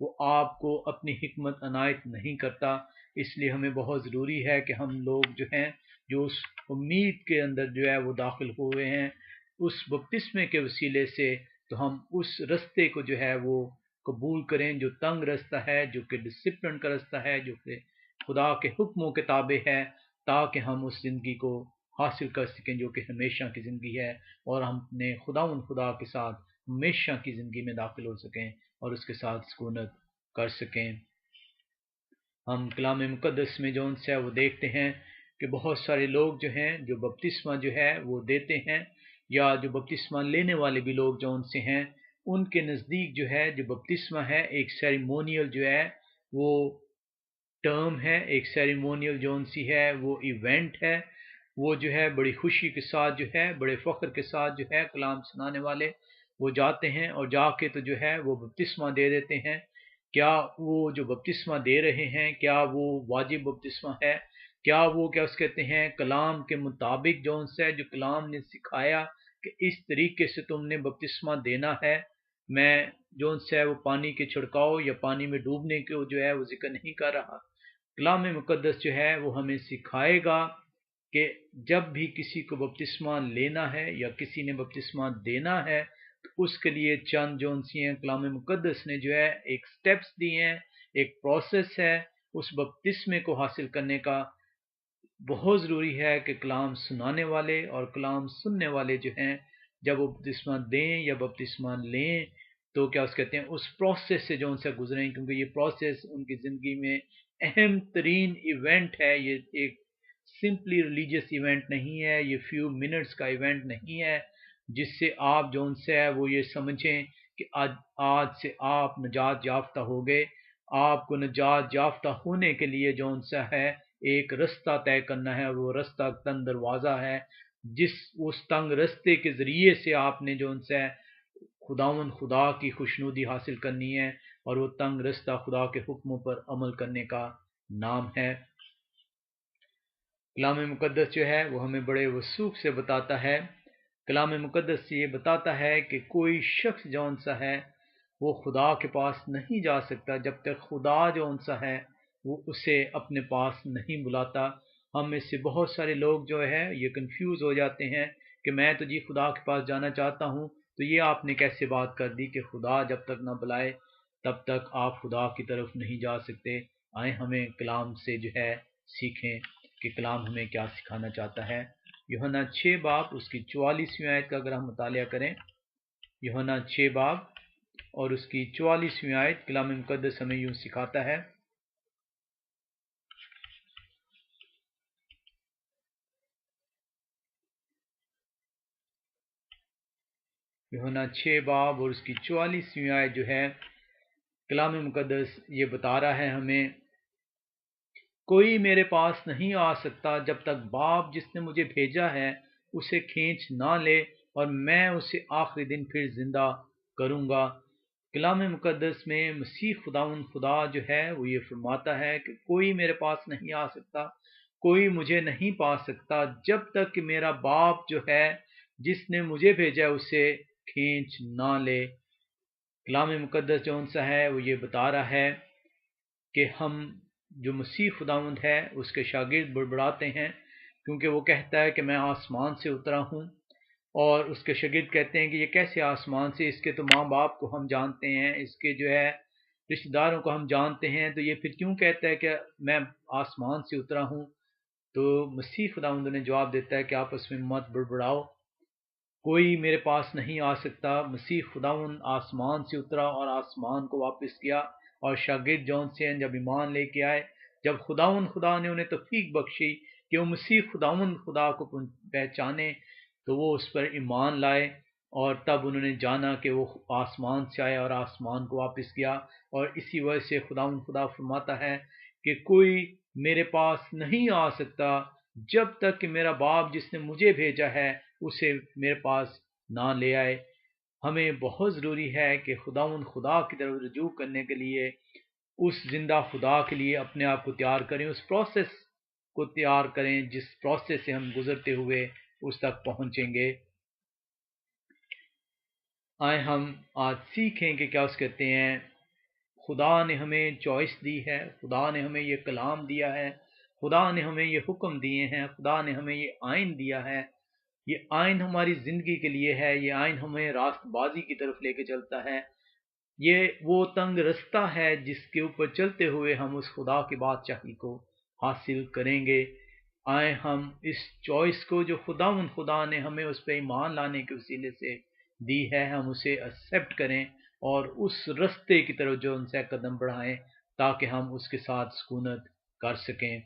وہ آپ کو اپنی حکمت عنایت نہیں کرتا۔ اس لیے ہمیں بہت ضروری ہے کہ ہم لوگ جو ہیں جو اس امید کے اندر جو ہے وہ داخل ہوئے ہیں اس بپتسمے کے وسیلے سے، تو ہم اس رستے کو جو ہے وہ قبول کریں جو تنگ رستہ ہے، جو کہ ڈسپلن کا رستہ ہے، جو کہ خدا کے حکموں کے تابع ہے، تاکہ ہم اس زندگی کو حاصل کر سکیں جو کہ ہمیشہ کی زندگی ہے، اور ہم اپنے خدا کے ساتھ ہمیشہ کی زندگی میں داخل ہو سکیں اور اس کے ساتھ سکونت کر سکیں۔ ہم کلام مقدس میں جو ان سے وہ دیکھتے ہیں کہ بہت سارے لوگ جو ہیں جو بپتسمہ جو ہے وہ دیتے ہیں، یا جو بپتسمہ لینے والے بھی لوگ جو ان سے ہیں، ان کے نزدیک جو ہے جو بپتسمہ ہے ایک سیریمونیل جو ہے وہ ٹرم ہے، ایک سیریمونیل جو ان سی ہے وہ ایونٹ ہے، وہ جو ہے بڑی خوشی کے ساتھ جو ہے بڑے فخر کے ساتھ جو ہے کلام سنانے والے وہ جاتے ہیں اور جا کے تو جو ہے وہ بپتسمہ دے دیتے ہیں۔ کیا وہ جو بپتسمہ دے رہے ہیں کیا وہ واجب بپتسمہ ہے؟ کیا وہ کیا اس کہتے ہیں کلام کے مطابق جو ان سے جو کلام نے سکھایا کہ اس طریقے سے تم نے بپتسمہ دینا ہے؟ میں جو ان سے وہ پانی کے چھڑکاؤ یا پانی میں ڈوبنے کو جو ہے وہ ذکر نہیں کر رہا۔ کلام مقدس جو ہے وہ ہمیں سکھائے گا کہ جب بھی کسی کو بپتسمہ لینا ہے یا کسی نے بپتسمہ دینا ہے تو اس کے لیے چند جو انسی ہیں کلام مقدس نے جو ہے ایک سٹیپس دیے ہیں، ایک پروسیس ہے اس بپتسمے کو حاصل کرنے کا۔ بہت ضروری ہے کہ کلام سنانے والے اور کلام سننے والے جو ہیں جب وہ بپتسمہ دیں یا بپتسمہ لیں تو کیا اس کہتے ہیں اس پروسیس سے جو ان سے گزریں، کیونکہ یہ پروسیس ان کی زندگی میں اہم ترین ایونٹ ہے۔ یہ ایک سمپلی ریلیجیس ایونٹ نہیں ہے، یہ فیو منٹس کا ایونٹ نہیں ہے جس سے آپ جو ان سے ہے وہ یہ سمجھیں کہ آج سے آپ نجات یافتہ ہو گئے۔ آپ کو نجات یافتہ ہونے کے لیے جو ان سے ہے ایک رستہ طے کرنا ہے، اور وہ رستہ تنگ دروازہ ہے، اس تنگ رستے کے ذریعے سے آپ نے جو ان سے خدا کی خوشنودی حاصل کرنی ہے، اور وہ تنگ رستہ خدا کے حکموں پر عمل کرنے کا نام ہے۔ کلام مقدس جو ہے وہ ہمیں بڑے وثوق سے بتاتا ہے، کلام مقدس سے یہ بتاتا ہے کہ کوئی شخص جو ان سا ہے وہ خدا کے پاس نہیں جا سکتا جب تک خدا جو ان سا ہے وہ اسے اپنے پاس نہیں بلاتا۔ ہم میں سے بہت سارے لوگ جو ہے یہ کنفیوز ہو جاتے ہیں کہ میں تو جی خدا کے پاس جانا چاہتا ہوں، تو یہ آپ نے کیسے بات کر دی کہ خدا جب تک نہ بلائے تب تک آپ خدا کی طرف نہیں جا سکتے۔ آئیں ہمیں کلام سے جو ہے سیکھیں کہ کلام ہمیں کیا سکھانا چاہتا ہے۔ یوحنا 6 باب اس کی 44ویں آیت کا اگر ہم مطالعہ کریں، یوحنا 6 باب اور اس کی 44ویں آیت، کلام مقدس ہمیں یوں سکھاتا ہے، یوحنا 6 باب اور اس کی 44ویں آیت جو ہے کلام مقدس یہ بتا رہا ہے ہمیں، کوئی میرے پاس نہیں آ سکتا جب تک باپ جس نے مجھے بھیجا ہے اسے کھینچ نہ لے، اور میں اسے آخری دن پھر زندہ کروں گا۔ کلام مقدس میں مسیح خدا جو ہے وہ یہ فرماتا ہے کہ کوئی میرے پاس نہیں آ سکتا، کوئی مجھے نہیں پا سکتا جب تک کہ میرا باپ جو ہے جس نے مجھے بھیجا اسے کھینچ نہ لے۔ کلام مقدس جو ان سا ہے وہ یہ بتا رہا ہے کہ ہم جو مسیح خداوند ہے اس کے شاگرد بڑبڑاتے ہیں، کیونکہ وہ کہتا ہے کہ میں آسمان سے اترا ہوں، اور اس کے شاگرد کہتے ہیں کہ یہ کیسے آسمان سے، اس کے تو ماں باپ کو ہم جانتے ہیں، اس کے جو ہے رشتہ داروں کو ہم جانتے ہیں، تو یہ پھر کیوں کہتا ہے کہ میں آسمان سے اترا ہوں؟ تو مسیح خداوند نے جواب دیتا ہے کہ آپس میں مت بڑبڑاؤ، کوئی میرے پاس نہیں آ سکتا۔ مسیح خداوند آسمان سے اترا اور آسمان کو واپس کیا، اور شاگرد جون سے جب ایمان لے کے آئے، جب خدا نے انہیں توفیق بخشی کہ وہ مسیح خدا کو پہچانے، تو وہ اس پر ایمان لائے، اور تب انہوں نے جانا کہ وہ آسمان سے آئے اور آسمان کو واپس کیا۔ اور اسی وجہ سے خدا فرماتا ہے کہ کوئی میرے پاس نہیں آ سکتا جب تک کہ میرا باپ جس نے مجھے بھیجا ہے اسے میرے پاس نہ لے آئے۔ ہمیں بہت ضروری ہے کہ خدا کی طرف رجوع کرنے کے لیے، اس زندہ خدا کے لیے اپنے آپ کو تیار کریں، اس پروسیس کو تیار کریں جس پروسیس سے ہم گزرتے ہوئے اس تک پہنچیں گے۔ آئے ہم آج سیکھیں کہ کیا اس کہتے ہیں خدا نے ہمیں چوائس دی ہے، خدا نے ہمیں یہ کلام دیا ہے، خدا نے ہمیں یہ حکم دیے ہیں، خدا نے ہمیں یہ آئین دیا ہے۔ یہ آئین ہماری زندگی کے لیے ہے، یہ آئین ہمیں راست بازی کی طرف لے کے چلتا ہے۔ یہ وہ تنگ رستہ ہے جس کے اوپر چلتے ہوئے ہم اس خدا کی بادشاہی کو حاصل کریں گے۔ آئیں ہم اس چوائس کو جو خدا نے ہمیں اس پہ ایمان لانے کے وسیلے سے دی ہے، ہم اسے ایکسیپٹ کریں اور اس رستے کی طرف جو ان سے قدم بڑھائیں تاکہ ہم اس کے ساتھ سکونت کر سکیں۔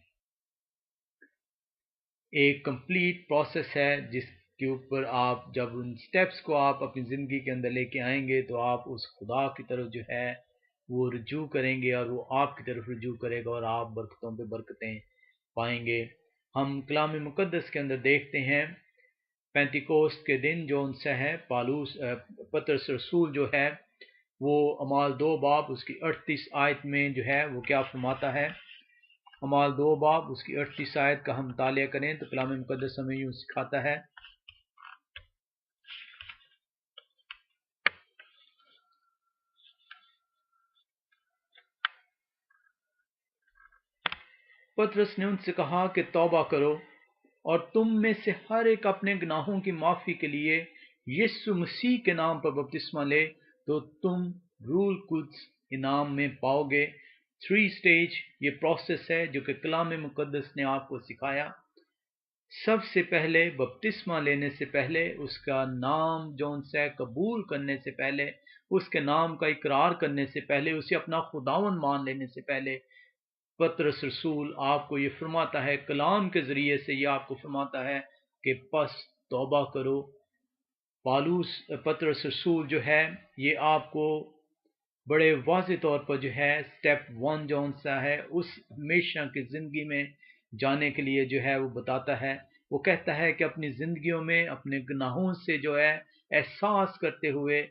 ایک کمپلیٹ پروسیس ہے جس کے اوپر آپ جب ان سٹیپس کو آپ اپنی زندگی کے اندر لے کے آئیں گے تو آپ اس خدا کی طرف جو ہے وہ رجوع کریں گے اور وہ آپ کی طرف رجوع کرے گا اور آپ برکتوں پہ برکتیں پائیں گے۔ ہم کلام مقدس کے اندر دیکھتے ہیں پینتیکوست کے دن جو ان سے ہے پطرس رسول جو ہے وہ اعمال 2 باب اس کی 38 آیت میں جو ہے وہ کیا فرماتا ہے۔ اعمال 2 باب اس کی 38 آیت کا ہم مطالعہ کریں تو کلام مقدس ہمیں یوں سکھاتا ہے، پطرس نے ان سے کہا کہ توبہ کرو اور تم میں سے ہر ایک اپنے گناہوں کی معافی کے لیے یسوع مسیح کے نام پر بپتسمہ لے تو تم روح القدس انعام میں پاؤ گے۔ 3 سٹیج یہ پروسیس ہے جو کہ کلام مقدس نے آپ کو سکھایا۔ سب سے پہلے بپتسمہ لینے سے پہلے، اس کا نام جو ان سے قبول کرنے سے پہلے، اس کے نام کا اقرار کرنے سے پہلے، اسے اپنا خداوند مان لینے سے پہلے، پطرس رسول آپ کو یہ فرماتا ہے، کلام کے ذریعے سے یہ آپ کو فرماتا ہے کہ پس توبہ کرو۔ پطرس رسول جو ہے یہ آپ کو بڑے واضح طور پر جو ہے سٹیپ 1 جو ان سا ہے اس ہمیشہ کی زندگی میں جانے کے لیے جو ہے وہ بتاتا ہے۔ وہ کہتا ہے کہ اپنی زندگیوں میں اپنے گناہوں سے جو ہے احساس کرتے ہوئے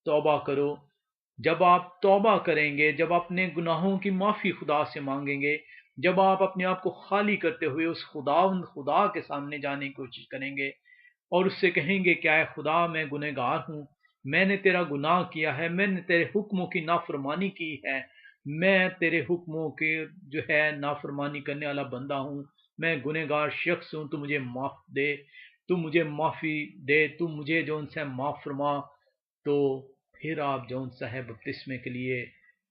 توبہ کرو۔ جب آپ توبہ کریں گے، جب اپنے گناہوں کی معافی خدا سے مانگیں گے، جب آپ اپنے آپ کو خالی کرتے ہوئے اس خدا کے سامنے جانے کی کوشش کریں گے اور اس سے کہیں گے کہ اے خدا میں گنہگار ہوں، میں نے تیرا گناہ کیا ہے، میں نے تیرے حکموں کی نافرمانی کی ہے، میں تیرے حکموں کے جو ہے نافرمانی کرنے والا بندہ ہوں، میں گنہگار شخص ہوں، تو مجھے معاف دے، تو مجھے معافی دے، تو مجھے جو ان سے معاف فرما۔ تو پھر آپ جو ان سے بپتسمے کے لیے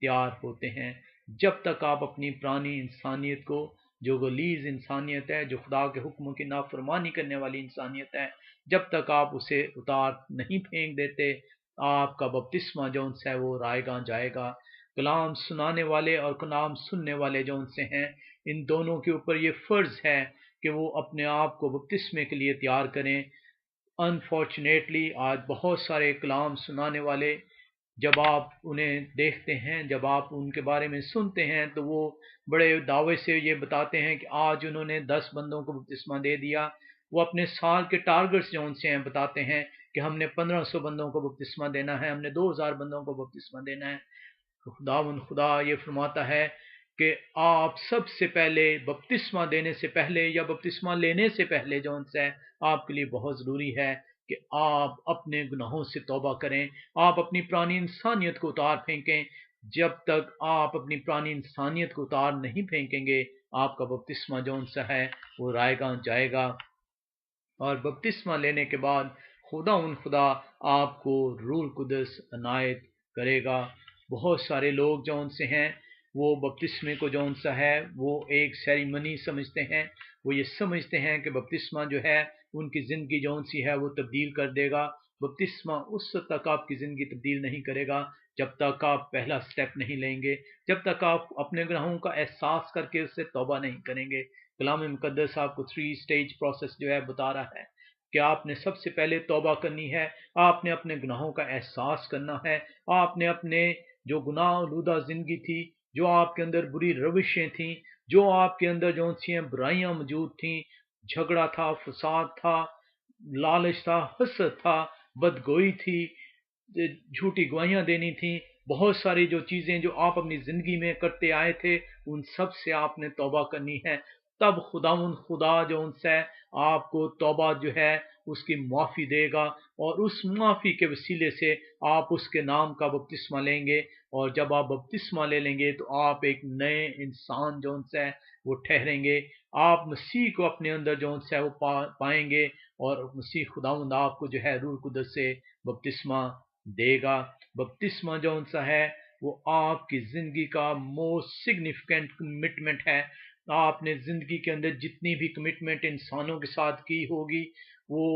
تیار ہوتے ہیں۔ جب تک آپ اپنی پرانی انسانیت کو جو غلیظ انسانیت ہے، جو خدا کے حکموں کی نافرمانی کرنے والی انسانیت ہے، جب تک آپ اسے اتار نہیں پھینک دیتے، آپ کا بپتسمہ جو ان سے وہ رائے گاں جائے گا۔ کلام سنانے والے اور کلام سننے والے جو ان سے ہیں، ان دونوں کے اوپر یہ فرض ہے کہ وہ اپنے آپ کو بپتسمے کے لیے تیار کریں۔ انفارچونیٹلی آج بہت سارے کلام سنانے والے جب آپ انہیں دیکھتے ہیں، جب آپ ان کے بارے میں سنتے ہیں تو وہ بڑے دعوے سے یہ بتاتے ہیں کہ آج انہوں نے 10 بندوں کو بپتسمہ دے دیا۔ وہ اپنے سال کے ٹارگٹس جو ان سے ہیں بتاتے ہیں کہ ہم نے 1500 بندوں کو بپتسمہ دینا ہے، ہم نے 2000 بندوں کو بپتسمہ دینا ہے۔ خدا یہ فرماتا ہے کہ آپ سب سے پہلے بپتسمہ دینے سے پہلے یا بپتسمہ لینے سے پہلے جو ان سے آپ کے لیے بہت ضروری ہے کہ آپ اپنے گناہوں سے توبہ کریں، آپ اپنی پرانی انسانیت کو اتار پھینکیں۔ جب تک آپ اپنی پرانی انسانیت کو اتار نہیں پھینکیں گے، آپ کا بپتسمہ جو ان سے ہے وہ رائے گاں جائے گا۔ اور بپتسمہ لینے کے بعد خدا آپ کو روح القدس عنایت کرے گا۔ بہت سارے لوگ جو ان سے ہیں وہ بپتسمے کو جو ان سے ہے وہ ایک سیریمنی سمجھتے ہیں، وہ یہ سمجھتے ہیں کہ بپتسمہ جو ہے ان کی زندگی جو ان سی ہے وہ تبدیل کر دے گا۔ بپتسمہ اس وقت تک آپ کی زندگی تبدیل نہیں کرے گا جب تک آپ پہلا سٹیپ نہیں لیں گے، جب تک آپ اپنے گناہوں کا احساس کر کے اس سے توبہ نہیں کریں گے۔ کلام مقدس آپ کو 3 سٹیج پروسیس جو ہے بتا رہا ہے کہ آپ نے سب سے پہلے توبہ کرنی ہے، آپ نے اپنے گناہوں کا احساس کرنا ہے، آپ نے اپنے جو گناہ آلودہ زندگی تھی، جو آپ کے اندر بری روشیں تھیں، جو آپ کے اندر جو سی برائیاں موجود تھیں، جھگڑا تھا، فساد تھا، لالچ تھا، حسد تھا، بدگوئی تھی، جھوٹی گواہیاں دینی تھیں، بہت ساری جو چیزیں جو آپ اپنی زندگی میں کرتے آئے تھے ان سب سے آپ نے توبہ کرنی ہے۔ تب خدا جو ان سے آپ کو توبہ جو ہے اس کی معافی دے گا اور اس معافی کے وسیلے سے آپ اس کے نام کا بپتسمہ لیں گے اور جب آپ بپتسمہ لے لیں گے تو آپ ایک نئے انسان جو ہے وہ ٹھہریں گے. آپ مسیح کو اپنے اندر جو ہے وہ پائیں گے، اور مسیح خداوند آپ کو جو ہے روح القدس سے بپتسمہ دے گا. بپتسمہ جو ہے وہ آپ کی زندگی کا موسٹ سگنیفیکنٹ کمٹمنٹ ہے. آپ نے زندگی کے اندر جتنی بھی کمٹمنٹ انسانوں کے ساتھ کی ہوگی، وہ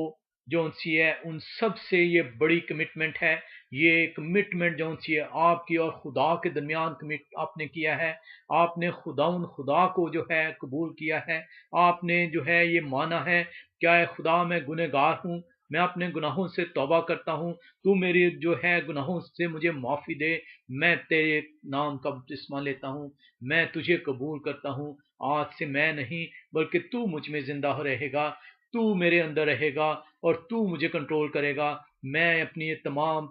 جو سی ہے ان سب سے یہ بڑی کمٹمنٹ ہے. یہ کمٹمنٹ جو سی ہے آپ کی اور خدا کے درمیان آپ نے کیا ہے. آپ نے خدا کو جو ہے قبول کیا ہے. آپ نے جو ہے یہ مانا ہے کیا ہے خدا میں گنہگار ہوں، میں اپنے گناہوں سے توبہ کرتا ہوں، تو میری جو ہے گناہوں سے مجھے معافی دے، میں تیرے نام کا بپتسمہ لیتا ہوں، میں تجھے قبول کرتا ہوں. آج سے میں نہیں بلکہ تو مجھ میں زندہ رہے گا، تو میرے اندر رہے گا اور تو مجھے کنٹرول کرے گا. میں اپنی تمام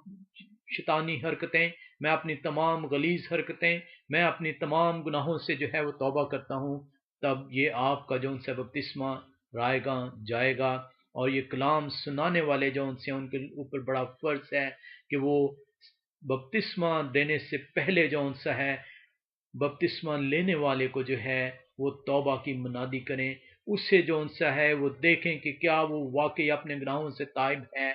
شیطانی حرکتیں، میں اپنی تمام غلیظ حرکتیں، میں اپنی تمام گناہوں سے جو ہے وہ توبہ کرتا ہوں. تب یہ آپ کا جو ان سے بپتسمہ رائے گا جائے گا. اور یہ کلام سنانے والے جو ان سے ان کے اوپر بڑا فرض ہے کہ وہ بپتسمہ دینے سے پہلے جو ان سا ہے بپتسمہ لینے والے کو جو ہے وہ توبہ کی منادی کریں. اس سے جو ان سا ہے وہ دیکھیں کہ کیا وہ واقعی اپنے گناہوں سے تائب ہے،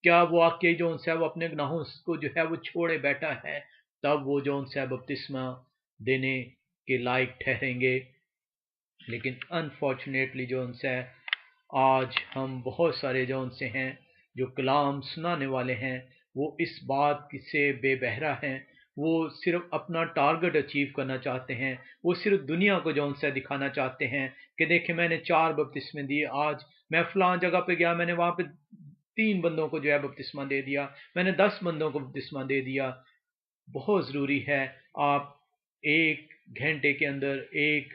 کیا وہ واقعی جو ان سے وہ اپنے گناہوں کو جو ہے وہ چھوڑے بیٹھا ہے. تب وہ جو ان سے بپتسمہ دینے کے لائق ٹھہریں گے. لیکن انفارچونیٹلی جو ان سے آج ہم بہت سارے جو ان سے ہیں جو کلام سنانے والے ہیں، وہ اس بات سے بے بہرا ہیں. وہ صرف اپنا ٹارگٹ اچیو کرنا چاہتے ہیں. وہ صرف دنیا کو جو ان سے دکھانا چاہتے ہیں کہ دیکھیں میں نے 4 بپتسمے دیے، آج میں فلاں جگہ پہ گیا، میں نے وہاں پہ 3 بندوں کو جو ہے بپتسمہ دے دیا، میں نے 10 بندوں کو بپتسمہ دے دیا. بہت ضروری ہے آپ 1 گھنٹے کے اندر، 1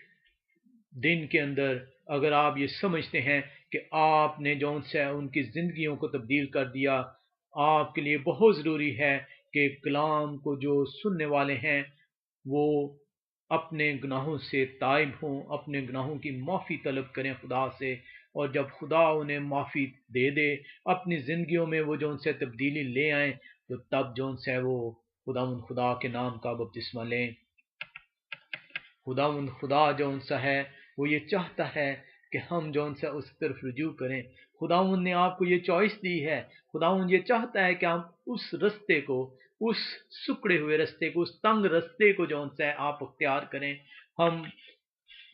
دن کے اندر اگر آپ یہ سمجھتے ہیں کہ آپ نے جو سے ان کی زندگیوں کو تبدیل کر دیا، آپ کے لیے بہت ضروری ہے کہ کلام کو جو سننے والے ہیں وہ اپنے گناہوں سے تائب ہوں، اپنے گناہوں کی معافی طلب کریں خدا سے. اور جب خدا انہیں معافی دے دے، اپنی زندگیوں میں وہ جو ان سے تبدیلی لے آئیں، تو تب جو ان سے وہ خدا کے نام کا بپتسمہ لیں. خدا جو ان سا ہے وہ یہ چاہتا ہے کہ ہم جو ان سے اس طرف رجوع کریں. خداوند نے آپ کو یہ چوائس دی ہے. خداوند یہ چاہتا ہے کہ ہم اس رستے کو، اس سکڑے ہوئے رستے کو، اس تنگ رستے کو جو ان سے آپ اختیار کریں. ہم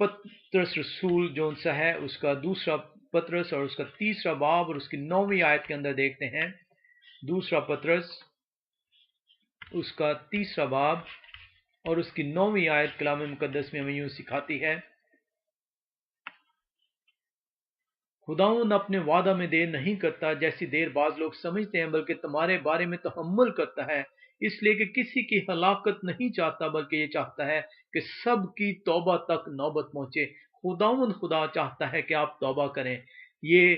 پطرس رسول جو ان سا ہے اس کا دوسرا پطرس اور اس کا 3 باب اور اس کی 9ویں آیت کے اندر دیکھتے ہیں. دوسرا پطرس اس کا 3 باب اور اس کی 9ویں آیت کلام مقدس میں ہمیں یوں سکھاتی ہے، خداوند اپنے وعدہ میں دیر نہیں کرتا جیسی دیر بعض لوگ سمجھتے ہیں، بلکہ تمہارے بارے میں تحمل کرتا ہے، اس لیے کہ کسی کی ہلاکت نہیں چاہتا بلکہ یہ چاہتا ہے کہ سب کی توبہ تک نوبت پہنچے. خدا چاہتا ہے کہ آپ توبہ کریں. یہ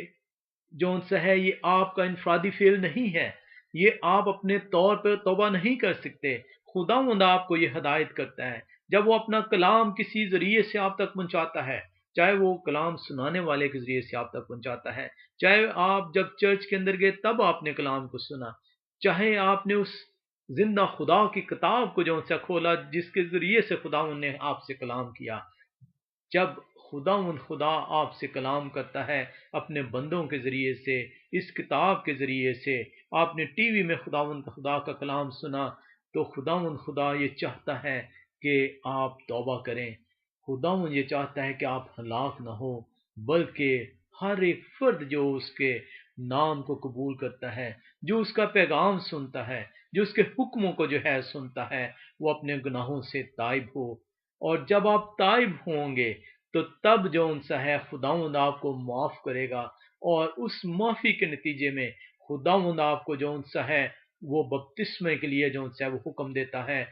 جو سا ہے یہ آپ کا انفرادی فعل نہیں ہے، یہ آپ اپنے طور پر توبہ نہیں کر سکتے. خداوند آپ کو یہ ہدایت کرتا ہے جب وہ اپنا کلام کسی ذریعے سے آپ تک پہنچاتا ہے، چاہے وہ کلام سنانے والے کے ذریعے سے آپ تک پہنچاتا ہے، چاہے آپ جب چرچ کے اندر گئے تب آپ نے کلام کو سنا، چاہے آپ نے اس زندہ خدا کی کتاب کو جو سے کھولا جس کے ذریعے سے خداوند نے آپ سے کلام کیا. جب خدا آپ سے کلام کرتا ہے اپنے بندوں کے ذریعے سے، اس کتاب کے ذریعے سے، آپ نے ٹی وی میں خدا کا کلام سنا، تو خدا یہ چاہتا ہے کہ آپ توبہ کریں. خداوند یہ چاہتا ہے کہ آپ ہلاک نہ ہو، بلکہ ہر ایک فرد جو اس کے نام کو قبول کرتا ہے، جو اس کا پیغام سنتا ہے، جو اس کے حکموں کو جو ہے سنتا ہے، وہ اپنے گناہوں سے تائب ہو. اور جب آپ تائب ہوں گے تو تب جو ان سا ہے خداوند آپ کو معاف کرے گا، اور اس معافی کے نتیجے میں خداوند آپ کو جو ان سا ہے وہ بپتسمے کے لیے جو ان سے وہ حکم دیتا ہے.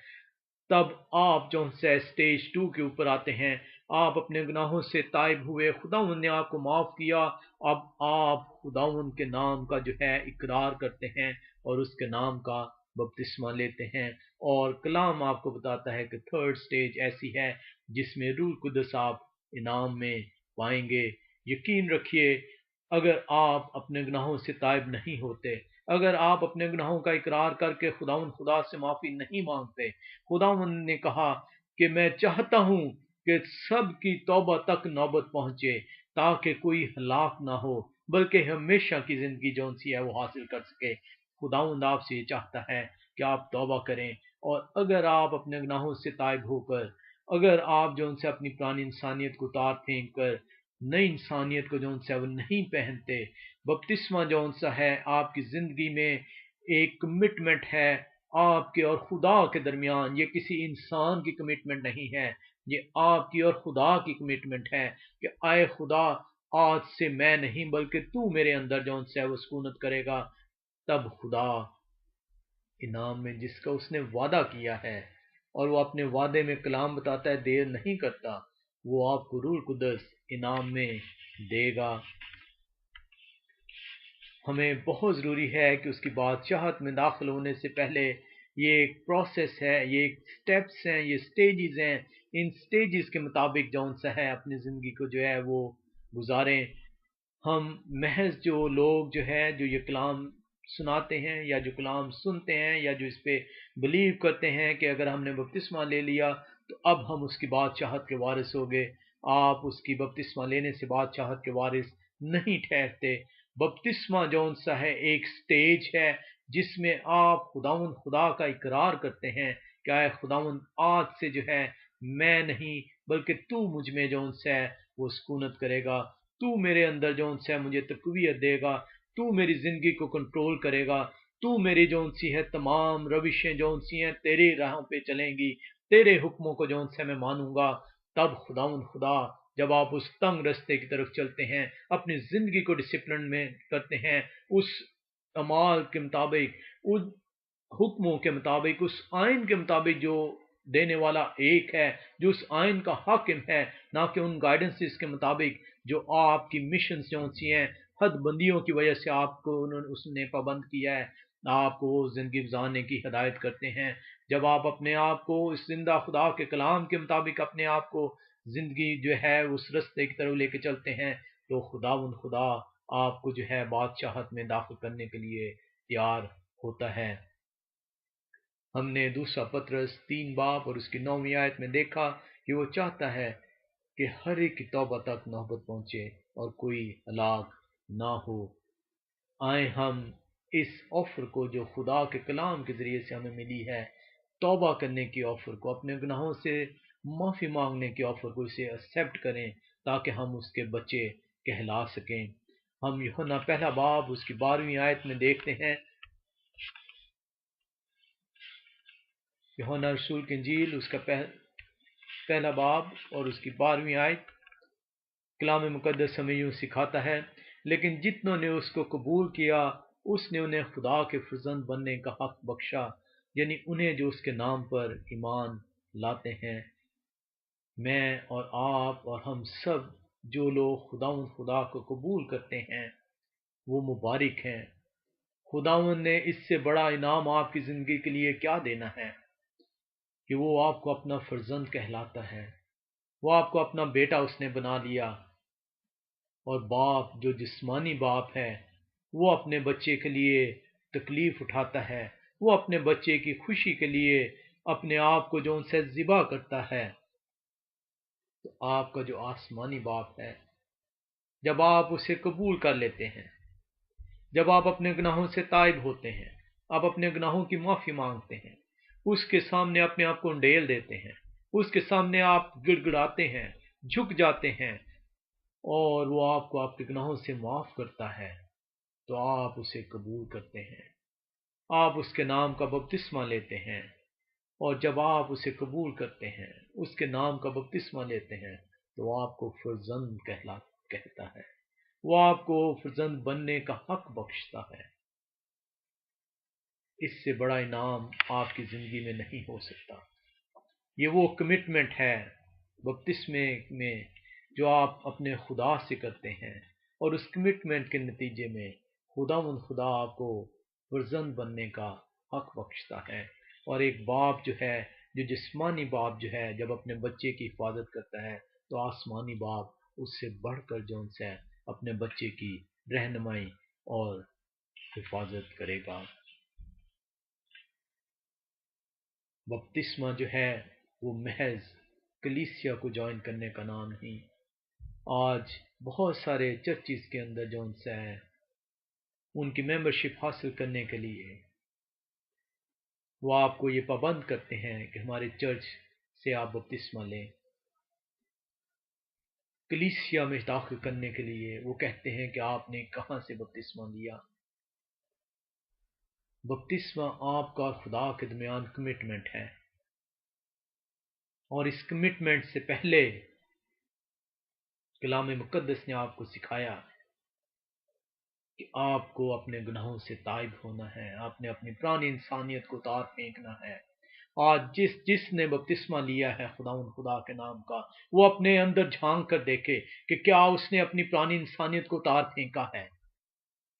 تب آپ جو سے سٹیج 2 کے اوپر آتے ہیں، آپ اپنے گناہوں سے تائب ہوئے، خداوند نے آپ کو معاف کیا، اب آپ خداوند کے نام کا جو ہے اقرار کرتے ہیں اور اس کے نام کا بپتسمہ لیتے ہیں. اور کلام آپ کو بتاتا ہے کہ 3rd سٹیج ایسی ہے جس میں روح القدس آپ انعام میں پائیں گے. یقین رکھیے اگر آپ اپنے گناہوں سے تائب نہیں ہوتے، اگر آپ اپنے گناہوں کا اقرار کر کے خدا سے معافی نہیں مانگتے، خداوند نے کہا کہ میں چاہتا ہوں کہ سب کی توبہ تک نوبت پہنچے تاکہ کوئی ہلاک نہ ہو بلکہ ہمیشہ کی زندگی جون سی ہے وہ حاصل کر سکے۔ خداوند آپ سے یہ چاہتا ہے کہ آپ توبہ کریں، اور اگر آپ اپنے گناہوں سے تائب ہو کر، اگر آپ جو ان سے اپنی پرانی انسانیت کو اتار پھینک کر نئی انسانیت کو جو ان سے وہ نہیں پہنتے، بپتسمہ جو ان سا ہے آپ کی زندگی میں ایک کمٹمنٹ ہے آپ کے اور خدا کے درمیان، یہ کسی انسان کی کمٹمنٹ نہیں ہے، یہ آپ کی اور خدا کی کمٹمنٹ ہے کہ آئے خدا، آج سے میں نہیں بلکہ تو میرے اندر جو ان سے وہ سکونت کرے گا۔ تب خدا انعام میں جس کا اس نے وعدہ کیا ہے، اور وہ اپنے وعدے میں کلام بتاتا ہے، دیر نہیں کرتا، وہ آپ کو روح القدس انعام میں دے گا۔ ہمیں بہت ضروری ہے کہ اس کی بادشاہت میں داخل ہونے سے پہلے یہ ایک پروسیس ہے، یہ ایک سٹیپس ہیں، یہ سٹیجز ہیں، ان سٹیجز کے مطابق جو ان سا ہے اپنی زندگی کو جو ہے وہ گزاریں۔ ہم محض جو لوگ جو ہے جو یہ کلام سناتے ہیں یا جو کلام سنتے ہیں یا جو اس پہ بلیو کرتے ہیں کہ اگر ہم نے بپتسمہ لے لیا تو اب ہم اس کی بادشاہت کے وارث ہو گئے، آپ اس کی بپتسمہ لینے سے بادشاہت کے وارث نہیں ٹھہرتے۔ بپتسمہ جون سا ہے ایک سٹیج ہے جس میں آپ خداوند خدا کا اقرار کرتے ہیں کہ اے خداوند، آج سے جو ہے میں نہیں بلکہ تو مجھ میں جون سا ہے وہ سکونت کرے گا، تو میرے اندر جون سا ہے مجھے تقویت دے گا، تو میری زندگی کو کنٹرول کرے گا، تو میری جون سی ہے تمام روشیں جون سی ہیں تیری راہوں پہ چلیں گی، تیرے حکموں کو جون سے میں مانوں گا۔ تب خداوند خدا جب آپ اس تنگ رستے کی طرف چلتے ہیں، اپنی زندگی کو ڈسپلن میں کرتے ہیں، اس اعمال کے مطابق، اس حکموں کے مطابق، اس آئین کے مطابق جو دینے والا ایک ہے، جو اس آئین کا حاکم ہے، نہ کہ ان گائیڈنسز کے مطابق جو آپ کی مشن سے سی ہیں، حد بندیوں کی وجہ سے آپ کو اس نے پابند کیا ہے، آپ کو زندگی گزارنے کی ہدایت کرتے ہیں۔ جب آپ اپنے آپ کو اس زندہ خدا کے کلام کے مطابق اپنے آپ کو زندگی جو ہے اس رستے کی طرف لے کے چلتے ہیں، تو خداوند خدا آپ کو جو ہے بادشاہت میں داخل کرنے کے لیے تیار ہوتا ہے۔ ہم نے دوسرا پطرس 3 باب اور اس کی 9ویں آیت میں دیکھا کہ وہ چاہتا ہے کہ ہر ایک کی توبہ تک نوبت پہنچے اور کوئی ہلاک نہ ہو۔ آئیں ہم اس آفر کو جو خدا کے کلام کے ذریعے سے ہمیں ملی ہے، توبہ کرنے کی آفر کو، اپنے گناہوں سے معافی مانگنے کی آفر کو، اسے ایکسیپٹ کریں تاکہ ہم اس کے بچے کہلا سکیں۔ ہم یوحنا پہلا باب اس کی 12ویں آیت میں دیکھتے ہیں، یوحنا رسول کی انجیل اس کا پہلا باب اور اس کی 12ویں آیت، کلام مقدس ہمیں یوں سکھاتا ہے، لیکن جتنوں نے اس کو قبول کیا اس نے انہیں خدا کے فرزند بننے کا حق بخشا، یعنی انہیں جو اس کے نام پر ایمان لاتے ہیں۔ میں اور آپ اور ہم سب جو لوگ خدا کو قبول کرتے ہیں وہ مبارک ہیں۔ خداوند نے اس سے بڑا انعام آپ کی زندگی کے لیے کیا دینا ہے کہ وہ آپ کو اپنا فرزند کہلاتا ہے، وہ آپ کو اپنا بیٹا اس نے بنا لیا، اور باپ جو جسمانی باپ ہے وہ اپنے بچے کے لیے تکلیف اٹھاتا ہے، وہ اپنے بچے کی خوشی کے لیے اپنے آپ کو جو ان سے ذبح کرتا ہے۔ تو آپ کا جو آسمانی باپ ہے، جب آپ اسے قبول کر لیتے ہیں، جب آپ اپنے گناہوں سے تائب ہوتے ہیں، آپ اپنے گناہوں کی معافی مانگتے ہیں، اس کے سامنے اپنے آپ کو انڈیل دیتے ہیں، اس کے سامنے آپ گڑ گڑاتے ہیں، جھک جاتے ہیں، اور وہ آپ کو آپ کے گناہوں سے معاف کرتا ہے، تو آپ اسے قبول کرتے ہیں، آپ اس کے نام کا بپتسمہ لیتے ہیں، اور جب آپ اسے قبول کرتے ہیں، اس کے نام کا بپتسمہ لیتے ہیں، تو وہ آپ کو فرزند کہتا ہے، وہ آپ کو فرزند بننے کا حق بخشتا ہے۔ اس سے بڑا انعام آپ کی زندگی میں نہیں ہو سکتا۔ یہ وہ کمٹمنٹ ہے بپتسمے میں جو آپ اپنے خدا سے کرتے ہیں، اور اس کمٹمنٹ کے نتیجے میں خدا آپ کو فرزند بننے کا حق بخشتا ہے۔ اور ایک باپ جو ہے، جو جسمانی باپ جو ہے، جب اپنے بچے کی حفاظت کرتا ہے، تو آسمانی باپ اس سے بڑھ کر جو ان سے اپنے بچے کی رہنمائی اور حفاظت کرے گا۔ بپتسمہ جو ہے وہ محض کلیسیا کو جوائن کرنے کا نام نہیں۔ آج بہت سارے چرچز کے اندر جو ان سے ہے ان کی ممبرشپ حاصل کرنے کے لیے وہ آپ کو یہ پابند کرتے ہیں کہ ہمارے چرچ سے آپ بپتسمہ لیں۔ کلیسیا میں داخل کرنے کے لیے وہ کہتے ہیں کہ آپ نے کہاں سے بپتسمہ لیا۔ بپتسمہ آپ کا اور خدا کے درمیان کمٹمنٹ ہے، اور اس کمٹمنٹ سے پہلے کلام مقدس نے آپ کو سکھایا کہ آپ کو اپنے گناہوں سے تائب ہونا ہے، آپ نے اپنی پرانی انسانیت کو اتار پھینکنا ہے۔ آج جس نے بپتسمہ لیا ہے خدا کے نام کا، وہ اپنے اندر جھانک کر دیکھے کہ کیا اس نے اپنی پرانی انسانیت کو اتار پھینکا ہے،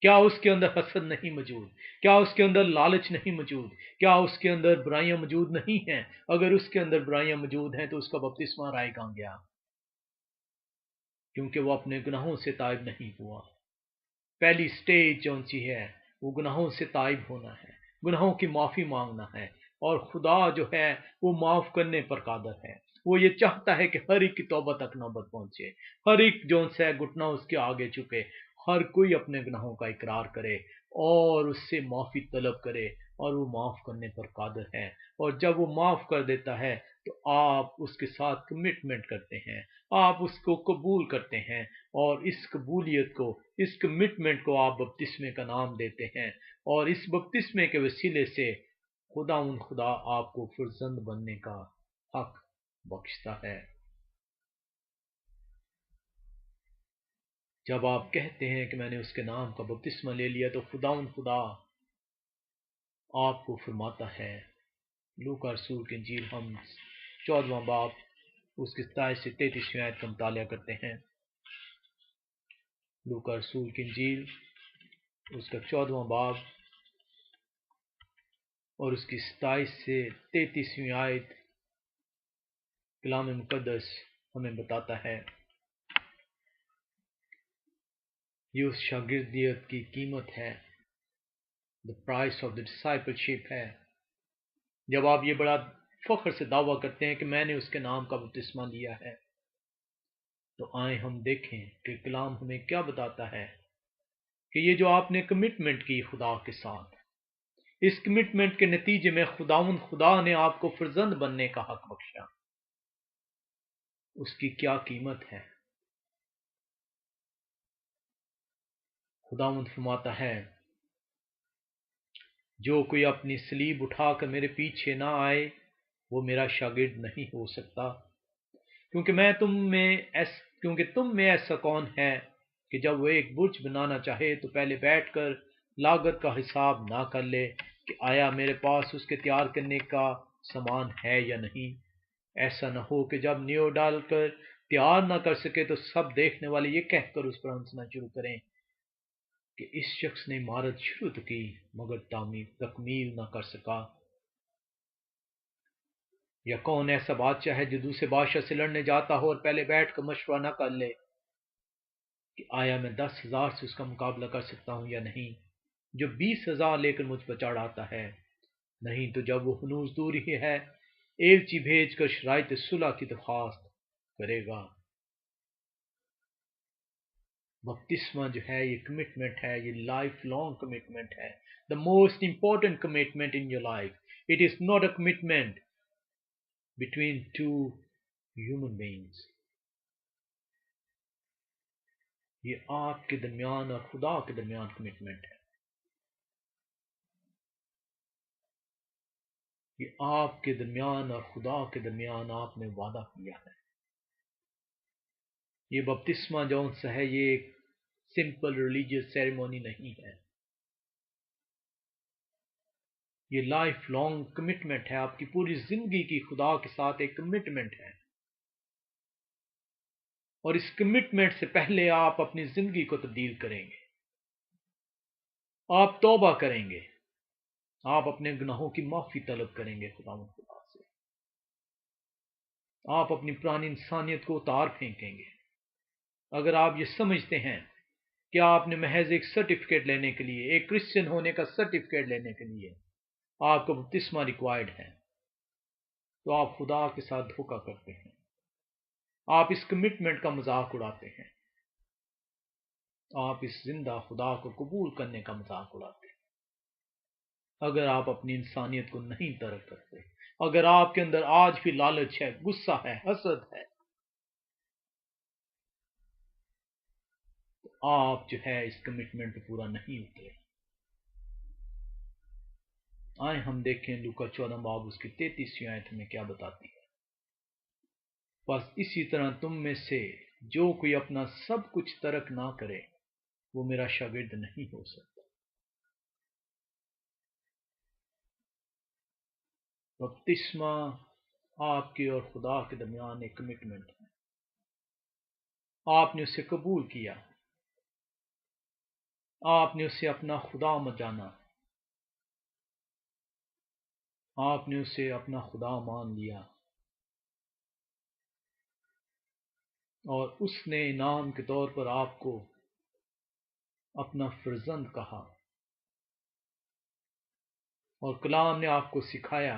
کیا اس کے اندر حسد نہیں موجود، کیا اس کے اندر لالچ نہیں موجود، کیا اس کے اندر برائیاں موجود نہیں ہیں۔ اگر اس کے اندر برائیاں موجود ہیں تو اس کا بپتسمہ رائے کہاں گیا، کیونکہ وہ اپنے گناہوں سے تائب نہیں ہوا۔ پہلی سٹیج جون سی ہے وہ گناہوں سے تائب ہونا ہے، گناہوں کی معافی مانگنا ہے، اور خدا جو ہے وہ معاف کرنے پر قادر ہے۔ وہ یہ چاہتا ہے کہ ہر ایک کی توبہ تک نوبت پہنچے، ہر ایک جون سے گھٹنا اس کے آگے چکے، ہر کوئی اپنے گناہوں کا اقرار کرے اور اس سے معافی طلب کرے، اور وہ معاف کرنے پر قادر ہے۔ اور جب وہ معاف کر دیتا ہے تو آپ اس کے ساتھ کمٹمنٹ کرتے ہیں، آپ اس کو قبول کرتے ہیں، اور اس قبولیت کو، اس کمٹمنٹ کو آپ بپتسمے کا نام دیتے ہیں، اور اس بپتسمے کے وسیلے سے خدا آپ کو فرزند بننے کا حق بخشتا ہے۔ جب آپ کہتے ہیں کہ میں نے اس کے نام کا بپتسمہ لے لیا، تو خدا آپ کو فرماتا ہے۔ لوکا رسول کی انجیل ہم 14واں باب اس کی 27 سے 33 آیت کا مطالعہ کرتے ہیں۔ لوکا رسول کی انجیل اس کا 14واں باب اور اس کی 27 سے 33 آیت کلام مقدس ہمیں بتاتا ہے، یہ اس شاگردیت کی قیمت ہے، the price of the discipleship ہے۔ جب آپ یہ بڑا فخر سے دعویٰ کرتے ہیں کہ میں نے اس کے نام کا بپتسمہ لیا ہے، تو آئیں ہم دیکھیں کہ کلام ہمیں کیا بتاتا ہے کہ یہ جو آپ نے کمٹمنٹ کی خدا کے ساتھ، اس کمٹمنٹ کے نتیجے میں خدا نے آپ کو فرزند بننے کا حق بخشا، اس کی کیا قیمت ہے۔ خداوند فرماتا ہے، جو کوئی اپنی صلیب اٹھا کر میرے پیچھے نہ آئے وہ میرا شاگرد نہیں ہو سکتا۔ کیونکہ تم میں ایسا کون ہے کہ جب وہ ایک برج بنانا چاہے تو پہلے بیٹھ کر لاگت کا حساب نہ کر لے کہ آیا میرے پاس اس کے تیار کرنے کا سامان ہے یا نہیں۔ ایسا نہ ہو کہ جب نیو ڈال کر تیار نہ کر سکے تو سب دیکھنے والے یہ کہہ کر اس پر ہنسنا شروع کریں کہ اس شخص نے عمارت شروع تو کی مگر تکمیل نہ کر سکا۔ یا کون ایسا بادشاہ ہے جو دوسرے بادشاہ سے لڑنے جاتا ہو اور پہلے بیٹھ کر مشورہ نہ کر لے کہ آیا میں 10,000 سے اس کا مقابلہ کر سکتا ہوں یا نہیں، جو 20,000 لے کر مجھ پر چڑھ آتا ہے؟ نہیں تو جب وہ ہنوز دور ہی ہے ایلچی بھیج کر شرائط صلح کی درخواست کرے گا۔ بپتسمہ جو ہے یہ کمٹمنٹ ہے، یہ لائف لانگ کمٹمنٹ ہے، the most important commitment in your life. It is not a commitment between two human beings. یہ آپ کے درمیان اور خدا کے درمیان کمٹمنٹ ہے، یہ آپ کے درمیان اور خدا کے درمیان آپ نے وعدہ کیا ہے۔ یہ بپتسمہ جون سا ہے یہ ایک سمپل ریلیجیس سیریمونی نہیں ہے، یہ لائف لانگ کمٹمنٹ ہے، آپ کی پوری زندگی کی خدا کے ساتھ ایک کمٹمنٹ ہے۔ اور اس کمٹمنٹ سے پہلے آپ اپنی زندگی کو تبدیل کریں گے، آپ توبہ کریں گے، آپ اپنے گناہوں کی معافی طلب کریں گے خدا سے، آپ اپنی پرانی انسانیت کو اتار پھینکیں گے۔ اگر آپ یہ سمجھتے ہیں کہ آپ نے محض ایک سرٹیفکیٹ لینے کے لیے، ایک کرسچن ہونے کا سرٹیفکیٹ لینے کے لیے آپ کو بپتسمہ ریکوائرڈ ہے، تو آپ خدا کے ساتھ دھوکہ کرتے ہیں، آپ اس کمٹمنٹ کا مذاق اڑاتے ہیں، آپ اس زندہ خدا کو قبول کرنے کا مذاق اڑاتے ہیں۔ اگر آپ اپنی انسانیت کو نہیں ترک کرتے، اگر آپ کے اندر آج بھی لالچ ہے، غصہ ہے، حسد ہے، تو آپ جو ہے اس کمٹمنٹ پہ پورا نہیں اترے۔ آئے ہم دیکھیں لوکا 14 باب اس کی 33ویں آیت میں کیا بتاتی ہے۔ بس اسی طرح تم میں سے جو کوئی اپنا سب کچھ ترک نہ کرے وہ میرا شاگرد نہیں ہو سکتا۔ بپتسمہ آپ کے اور خدا کے درمیان ایک کمٹمنٹ ہے، آپ نے اسے قبول کیا، آپ نے اسے اپنا خدا مت جانا، آپ نے اسے اپنا خدا مان لیا، اور اس نے انعام کے طور پر آپ کو اپنا فرزند کہا، اور کلام نے آپ کو سکھایا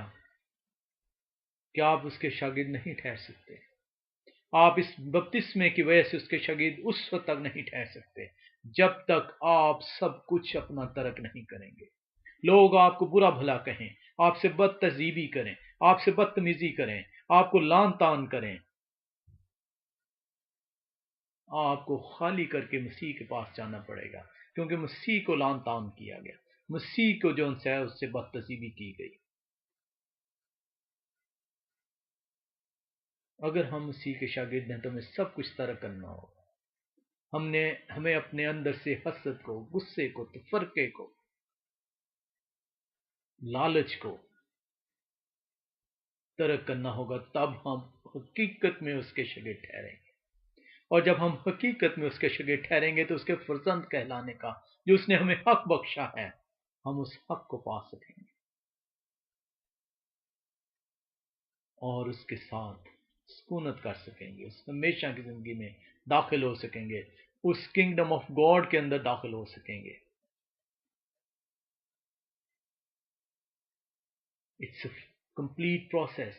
کہ آپ اس کے شاگرد نہیں ٹھہر سکتے، آپ اس بپتسمے کی وجہ سے اس کے شاگرد اس وقت تک نہیں ٹھہر سکتے جب تک آپ سب کچھ اپنا ترک نہیں کریں گے۔ لوگ آپ کو برا بھلا کہیں، آپ سے بد تہذیبی کریں، آپ سے بدتمیزی کریں، آپ کو لان تان کریں، آپ کو خالی کر کے مسیح کے پاس جانا پڑے گا، کیونکہ مسیح کو لان تان کیا گیا، مسیح کو جو ان سے ہے اس سے بد تہذیبی کی گئی۔ اگر ہم مسیح کے شاگرد ہیں تو ہمیں سب کچھ ترک کرنا ہوگا۔ ہمیں اپنے اندر سے حسد کو، غصے کو، تفرقے کو، لالچ کو ترک کرنا ہوگا، تب ہم حقیقت میں اس کے شاگرد ٹھہریں گے، اور جب ہم حقیقت میں اس کے شاگرد ٹھہریں گے تو اس کے فرزند کہلانے کا جو اس نے ہمیں حق بخشا ہے، ہم اس حق کو پا سکیں گے اور اس کے ساتھ سکونت کر سکیں گے، اس ہمیشہ کی زندگی میں داخل ہو سکیں گے، اس کنگڈم آف گاڈ کے اندر داخل ہو سکیں گے۔ It's a complete process.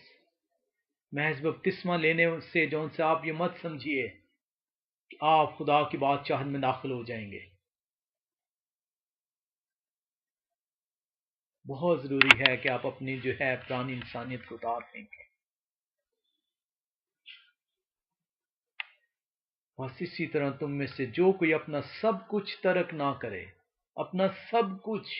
محض بپتسمہ لینے سے جو ان سے آپ یہ مت سمجھیے کہ آپ خدا کی بادشاہت میں داخل ہو جائیں گے۔ بہت ضروری ہے کہ آپ اپنی جو ہے پرانی انسانیت کو اتار پھینکیں۔ بس اسی طرح تم میں سے جو کوئی اپنا سب کچھ ترک نہ کرے، اپنا سب کچھ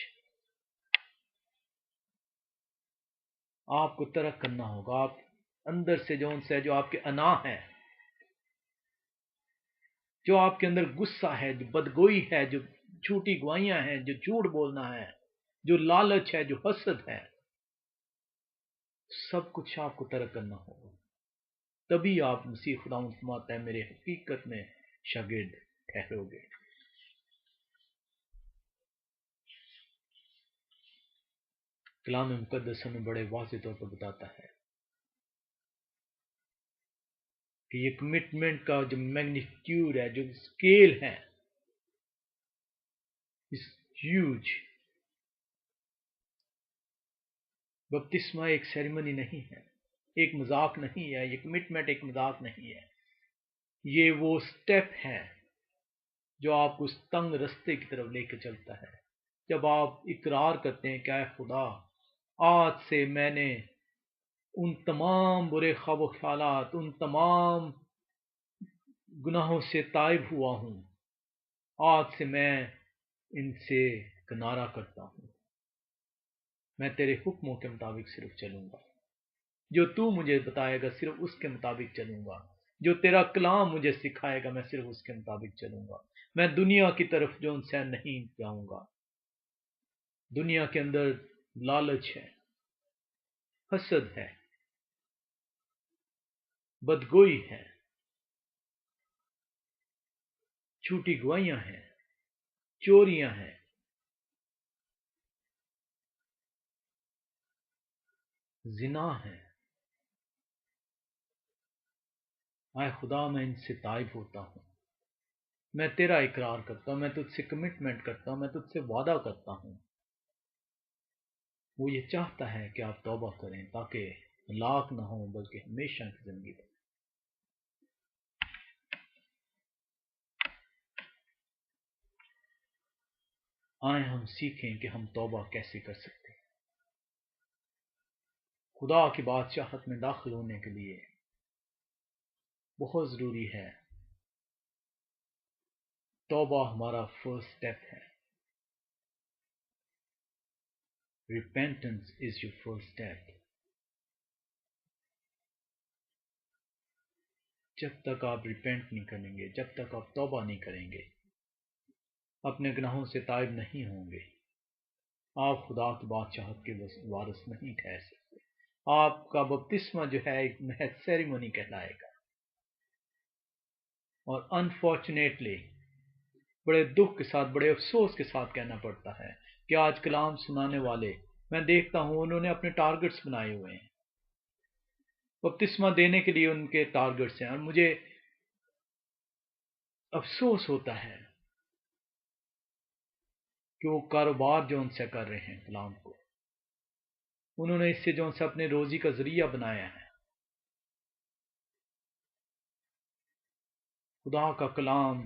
آپ کو ترک کرنا ہوگا۔ آپ اندر سے جو ان سے جو آپ کے انا ہے، جو آپ کے اندر غصہ ہے، جو بدگوئی ہے، جو جھوٹی گوائیاں ہیں، جو جھوٹ بولنا ہے، جو لالچ ہے، جو حسد ہے، سب کچھ آپ کو ترک کرنا ہوگا، تبھی آپ مسیح خدا فرماتا ہے میرے حقیقت میں شاگرد ٹھہرو گے۔ کلام مقدس ہمیں بڑے واضح طور پر بتاتا ہے کہ یہ کمٹمنٹ کا جو میگنیٹیوڈ ہے، جو اسکیل ہے، اس ہیوج۔ بپتسمہ ایک سیریمنی نہیں ہے، ایک مذاق نہیں ہے، یہ کمٹمنٹ ایک مذاق نہیں ہے، یہ وہ سٹیپ ہے جو آپ کو اس تنگ رستے کی طرف لے کے چلتا ہے۔ جب آپ اقرار کرتے ہیں کہ اے خدا، آج سے میں نے ان تمام برے خواب و خیالات، ان تمام گناہوں سے تائب ہوا ہوں، آج سے میں ان سے کنارہ کرتا ہوں، میں تیرے حکموں کے مطابق صرف چلوں گا، جو تو مجھے بتائے گا صرف اس کے مطابق چلوں گا، جو تیرا کلام مجھے سکھائے گا میں صرف اس کے مطابق چلوں گا، میں دنیا کی طرف جو ان سے نہیں جاؤں گا۔ دنیا کے اندر لالچ ہے، حسد ہے، بدگوئی ہے، جھوٹی گوائیاں ہیں، چوریاں ہیں، زنا ہے۔ اے خدا میں ان سے تائب ہوتا ہوں، میں تیرا اقرار کرتا ہوں، میں تجھ سے کمٹمنٹ کرتا ہوں، میں تجھ سے وعدہ کرتا ہوں۔ وہ یہ چاہتا ہے کہ آپ توبہ کریں تاکہ ہلاک نہ ہوں بلکہ ہمیشہ کی زندگی پائیں۔ آئیں ہم سیکھیں کہ ہم توبہ کیسے کر سکتے ہیں۔ خدا کی بادشاہت میں داخل ہونے کے لیے بہت ضروری ہے، توبہ ہمارا فرسٹ سٹیپ ہے۔ Repentance is your first step۔ جب تک آپ ریپینٹ نہیں کریں گے، جب تک آپ توبہ نہیں کریں گے، اپنے گناہوں سے تائب نہیں ہوں گے، آپ خدا کی بادشاہت کے وارث نہیں ٹھہر سکتے۔ آپ کا بپتسمہ جو ہے ایک محض سیریمونی کہلائے گا۔ اور انفارچونیٹلی بڑے دکھ کے ساتھ، بڑے افسوس کے ساتھ کہنا پڑتا ہے کہ آج کلام سنانے والے میں دیکھتا ہوں انہوں نے اپنے ٹارگٹس بنائے ہوئے ہیں، بپتسمہ دینے کے لیے ان کے ٹارگٹس ہیں، اور مجھے افسوس ہوتا ہے کہ وہ کاروبار جو ان سے کر رہے ہیں کلام کو، انہوں نے اس سے جو ان سے اپنے روزی کا ذریعہ بنایا ہے۔ خدا کا کلام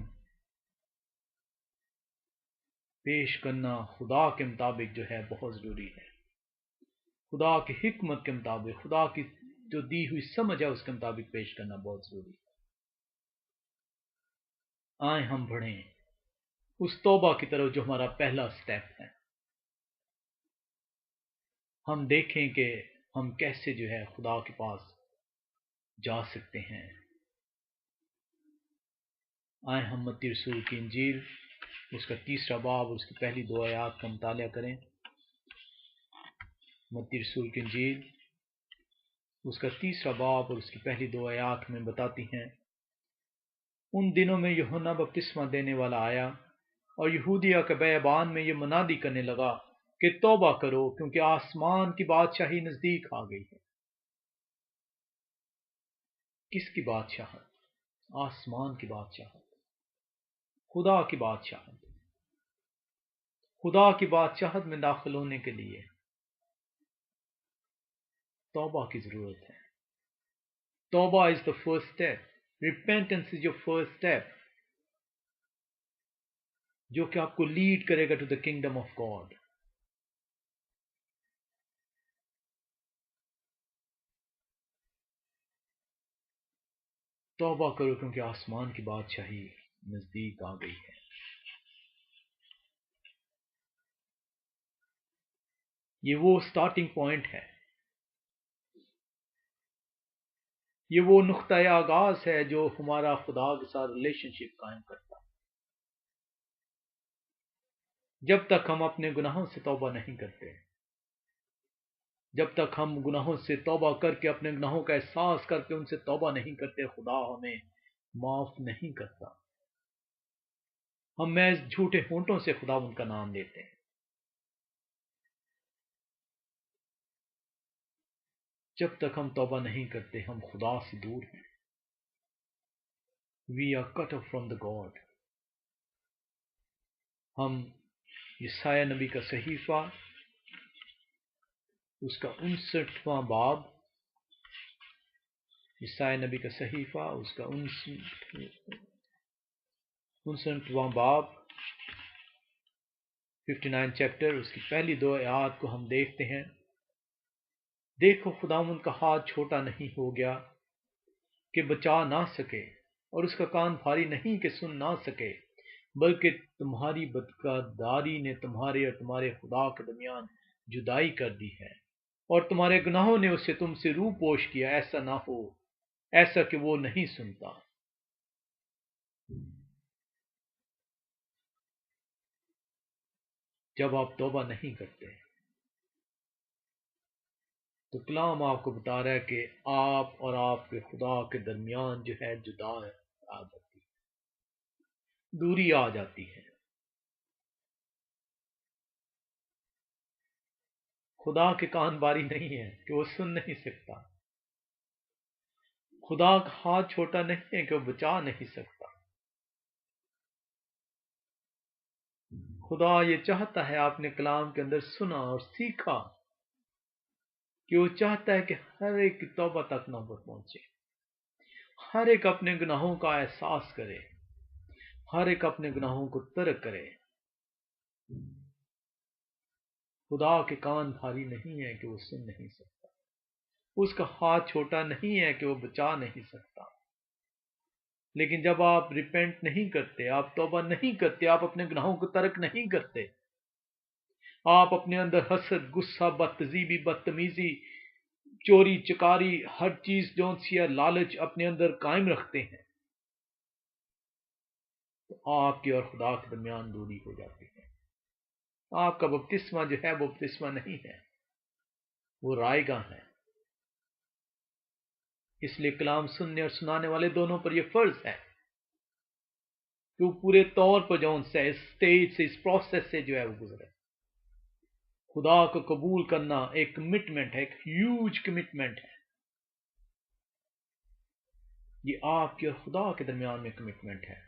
پیش کرنا خدا کے مطابق جو ہے بہت ضروری ہے، خدا کی حکمت کے مطابق، خدا کی جو دی ہوئی سمجھ ہے اس کے مطابق پیش کرنا بہت ضروری ہے۔ آئیں ہم بڑھیں اس توبہ کی طرف جو ہمارا پہلا سٹیپ ہے۔ ہم دیکھیں کہ ہم کیسے جو ہے خدا کے پاس جا سکتے ہیں۔ آئیں ہم متی رسول کی انجیل اس کا 3 باب اس کی پہلی 2 آیات کا مطالعہ کریں۔ متی رسول کی انجیل اس کا 3 باب اور اس کی پہلی 2 آیات میں بتاتی ہیں، ان دنوں میں یوحنا بپتسمہ دینے والا آیا اور یہودیہ کے بیابان میں یہ منادی کرنے لگا کہ توبہ کرو کیونکہ آسمان کی بادشاہی نزدیک آ گئی ہے۔ کس کی بادشاہت؟ آسمان کی بادشاہت، خدا کی بادشاہت۔ خدا کی بادشاہت میں داخل ہونے کے لیے توبہ کی ضرورت ہے۔ توبہ is the first step. Repentance is your first step، جو کہ آپ کو لیڈ کرے گا to the kingdom of God. توبہ کرو کیونکہ آسمان کی بادشاہی نزدیک آ گئی ہے۔ یہ وہ سٹارٹنگ پوائنٹ ہے، یہ وہ نقطۂ آغاز ہے جو ہمارا خدا کے ساتھ ریلیشن شپ قائم کرتا ہے۔ جب تک ہم اپنے گناہوں سے توبہ نہیں کرتے، جب تک ہم گناہوں سے توبہ کر کے اپنے گناہوں کا احساس کر کے ان سے توبہ نہیں کرتے، خدا ہمیں معاف نہیں کرتا۔ ہم محض جھوٹے ہونٹوں سے خدا ان کا نام لیتے ہیں۔ جب تک ہم توبہ نہیں کرتے ہم خدا سے دور ہیں۔ We are cut off from the God۔ ہم یسایہ نبی کا صحیفہ اس کا 59واں باب، یسایہ نبی کا صحیفہ اس کا 59واں باب 59 چیپٹر اس کی پہلی 2 آیات کو ہم دیکھتے ہیں۔ دیکھو خداوند کا ہاتھ چھوٹا نہیں ہو گیا کہ بچا نہ سکے، اور اس کا کان بھاری نہیں کہ سن نہ سکے، بلکہ تمہاری بدکرداری نے تمہارے اور تمہارے خدا کے درمیان جدائی کر دی ہے، اور تمہارے گناہوں نے اسے تم سے روح پوش کیا، ایسا نہ ہو ایسا کہ وہ نہیں سنتا۔ جب آپ توبہ نہیں کرتے تو کلام آپ کو بتا رہا ہے کہ آپ اور آپ کے خدا کے درمیان جو ہے جدا آ جاتی ہے، دوری آ جاتی ہے۔ خدا کے کان باری نہیں ہے کہ وہ سن نہیں سکتا، خدا کا ہاتھ چھوٹا نہیں ہے کہ وہ بچا نہیں سکتا، خدا یہ چاہتا ہے، آپ نے کلام کے اندر سنا اور سیکھا کہ وہ چاہتا ہے کہ ہر ایک کی توبہ تک نوبت پہنچے، ہر ایک اپنے گناہوں کا احساس کرے، ہر ایک اپنے گناہوں کو ترک کرے۔ خدا کے کان بھاری نہیں ہے کہ وہ سن نہیں سکتا، اس کا ہاتھ چھوٹا نہیں ہے کہ وہ بچا نہیں سکتا، لیکن جب آپ ریپینٹ نہیں کرتے، آپ توبہ نہیں کرتے، آپ اپنے گناہوں کو ترک نہیں کرتے، آپ اپنے اندر حسد، غصہ، بدتذیبی، بدتمیزی، چوری چکاری، ہر چیز جون سی ہے، لالچ اپنے اندر قائم رکھتے ہیں، تو آپ کی اور خدا کے درمیان دوری ہو جاتی ہے۔ آپ کا بپتسمہ جو ہے وہ بپتسمہ نہیں ہے، وہ رائے گاہ ہے۔ اس لیے کلام سننے اور سنانے والے دونوں پر یہ فرض ہے کہ وہ پورے طور پر جون سے اس سٹیج سے، اس پروسیس سے جو ہے وہ گزرے۔ خدا کو قبول کرنا ایک کمٹمنٹ ہے، ایک ہیوج کمٹمنٹ ہے۔ یہ آپ کے اور خدا کے درمیان میں کمٹمنٹ ہے۔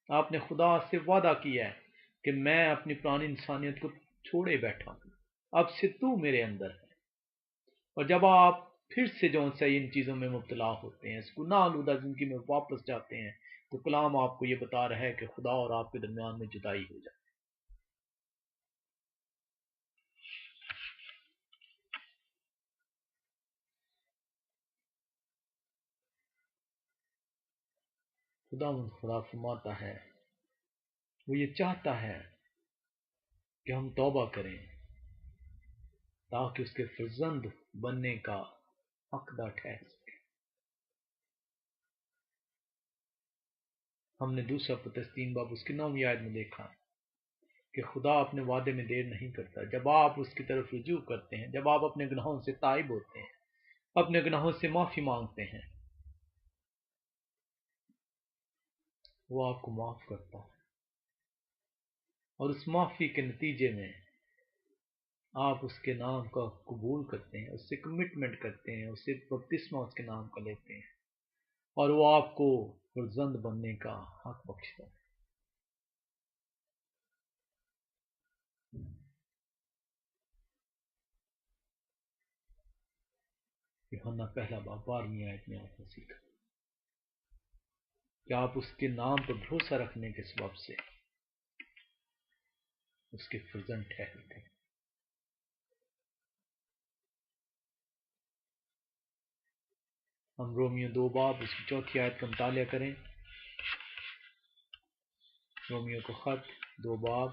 آپ نے خدا سے وعدہ کیا ہے کہ میں اپنی پرانی انسانیت کو چھوڑے بیٹھا ہوں، اب سے تو میرے اندر ہے۔ اور جب آپ پھر سے جو سے ان چیزوں میں مبتلا ہوتے ہیں، اس گناہ آلودہ زندگی میں واپس جاتے ہیں، تو کلام آپ کو یہ بتا رہا ہے کہ خدا اور آپ کے درمیان میں جدائی ہو جائے۔ خدا فرماتا ہے، وہ یہ چاہتا ہے کہ ہم توبہ کریں تاکہ اس کے فرزند بننے کا حقدار ٹھہر سکے۔ ہم نے دوسرا پترس 3 باب اس کی 9ویں آیت میں دیکھا کہ خدا اپنے وعدے میں دیر نہیں کرتا۔ جب آپ اس کی طرف رجوع کرتے ہیں، جب آپ اپنے گناہوں سے تائب ہوتے ہیں، اپنے گناہوں سے معافی مانگتے ہیں، وہ آپ کو معاف کرتا ہے، اور اس معافی کے نتیجے میں آپ اس کے نام کا قبول کرتے ہیں، اس سے کمٹمنٹ کرتے ہیں، اس سے بپتسمہ اس کے نام کا لیتے ہیں، اور وہ آپ کو فرزند بننے کا حق بخشتا ہے۔ یوحنا پہلا باب 12ویں آیت میں آپ نے سیکھا کہ آپ اس کے نام پر بھروسہ رکھنے کے سبب سے اس کے فرزند ٹھہرتے ہیں۔ ہم رومیو 2 باب اس کی 4 آیت کا مطالعہ کریں۔ رومیو کو خط 2 باب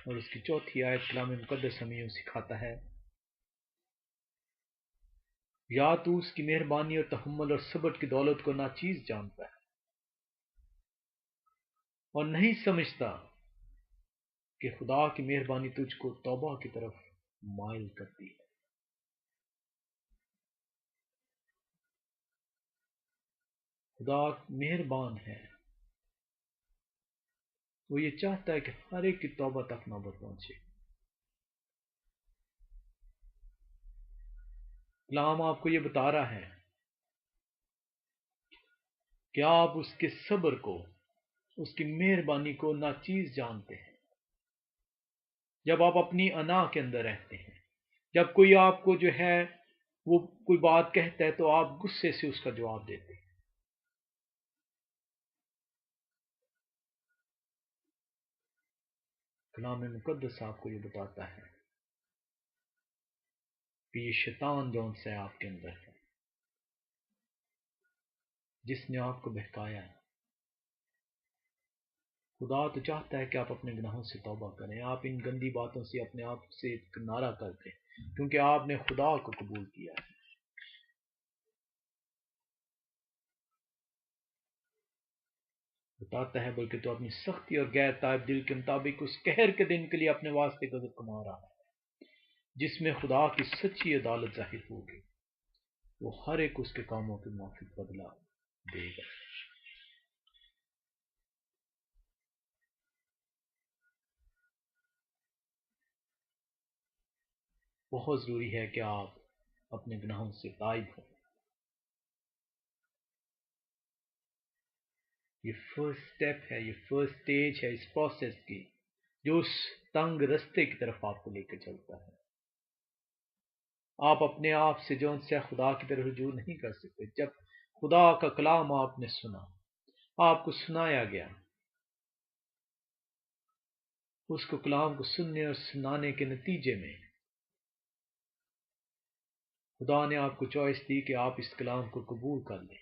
اور اس کی 4 آیت کلام مقدس ہمیں یوں سکھاتا ہے، یا تو اس کی مہربانی اور تحمل اور صبر کی دولت کو ناچیز جانتا ہے اور نہیں سمجھتا کہ خدا کی مہربانی تجھ کو توبہ کی طرف مائل کرتی ہے۔ خدا مہربان ہے، وہ یہ چاہتا ہے کہ ہر ایک کی توبہ تک نوبت پہنچے۔ کلام آپ کو یہ بتا رہا ہے کہ آپ اس کے صبر کو، اس کی مہربانی کو ناچیز جانتے ہیں۔ جب آپ اپنی انا کے اندر رہتے ہیں، جب کوئی آپ کو جو ہے وہ کوئی بات کہتا ہے تو آپ غصے سے اس کا جواب دیتے ہیں۔ کلام مقدس آپ کو یہ بتاتا ہے کہ یہ شیطان جون سے آپ کے اندر ہے، جس نے آپ کو بہکایا ہے۔ خدا تو چاہتا ہے کہ آپ اپنے گناہوں سے توبہ کریں، آپ ان گندی باتوں سے اپنے آپ سے کنارہ کر دیں، کیونکہ آپ نے خدا کو قبول کیا ہے۔ بتاتا ہے بلکہ تو اپنی سختی اور غیر تائب دل کے مطابق اس قہر کے دن کے لیے اپنے واسطے غضب کما رہا ہے، جس میں خدا کی سچی عدالت ظاہر ہوگی، وہ ہر ایک اس کے کاموں کے موافق بدلہ دے گا۔ بہت ضروری ہے کہ آپ اپنے گناہوں سے تائب ہوں۔ یہ فرسٹ سٹیپ ہے، یہ فرسٹ سٹیج ہے اس پروسیس کی، جو اس تنگ رستے کی طرف آپ کو لے کر چلتا ہے۔ آپ اپنے آپ سے جو ان سے خدا کی طرف رجوع نہیں کر سکتے۔ جب خدا کا کلام آپ نے سنا، آپ کو سنایا گیا، اس کو کلام کو سننے اور سنانے کے نتیجے میں خدا نے آپ کو چوائس دی کہ آپ اس کلام کو قبول کر لیں۔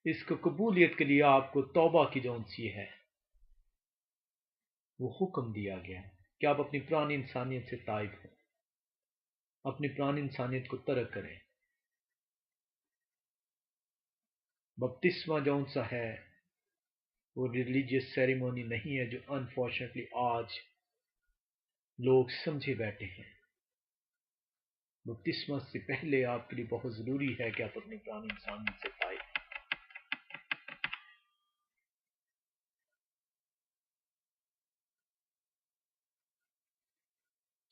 اس کو قبولیت کے لیے آپ کو توبہ کی جو سی ہے وہ حکم دیا گیا کہ آپ اپنی پرانی انسانیت سے تائب ہوں، اپنی پرانی انسانیت کو ترک کریں۔ بپتسمہ جون سا ہے وہ ریلیجیس سیریمونی نہیں ہے جو انفارچونیٹلی آج لوگ سمجھے بیٹھے ہیں۔ بپتسمہ سے پہلے آپ کے لیے بہت ضروری ہے کہ آپ اپنی پرانی انسانیت سے تائب ہیں۔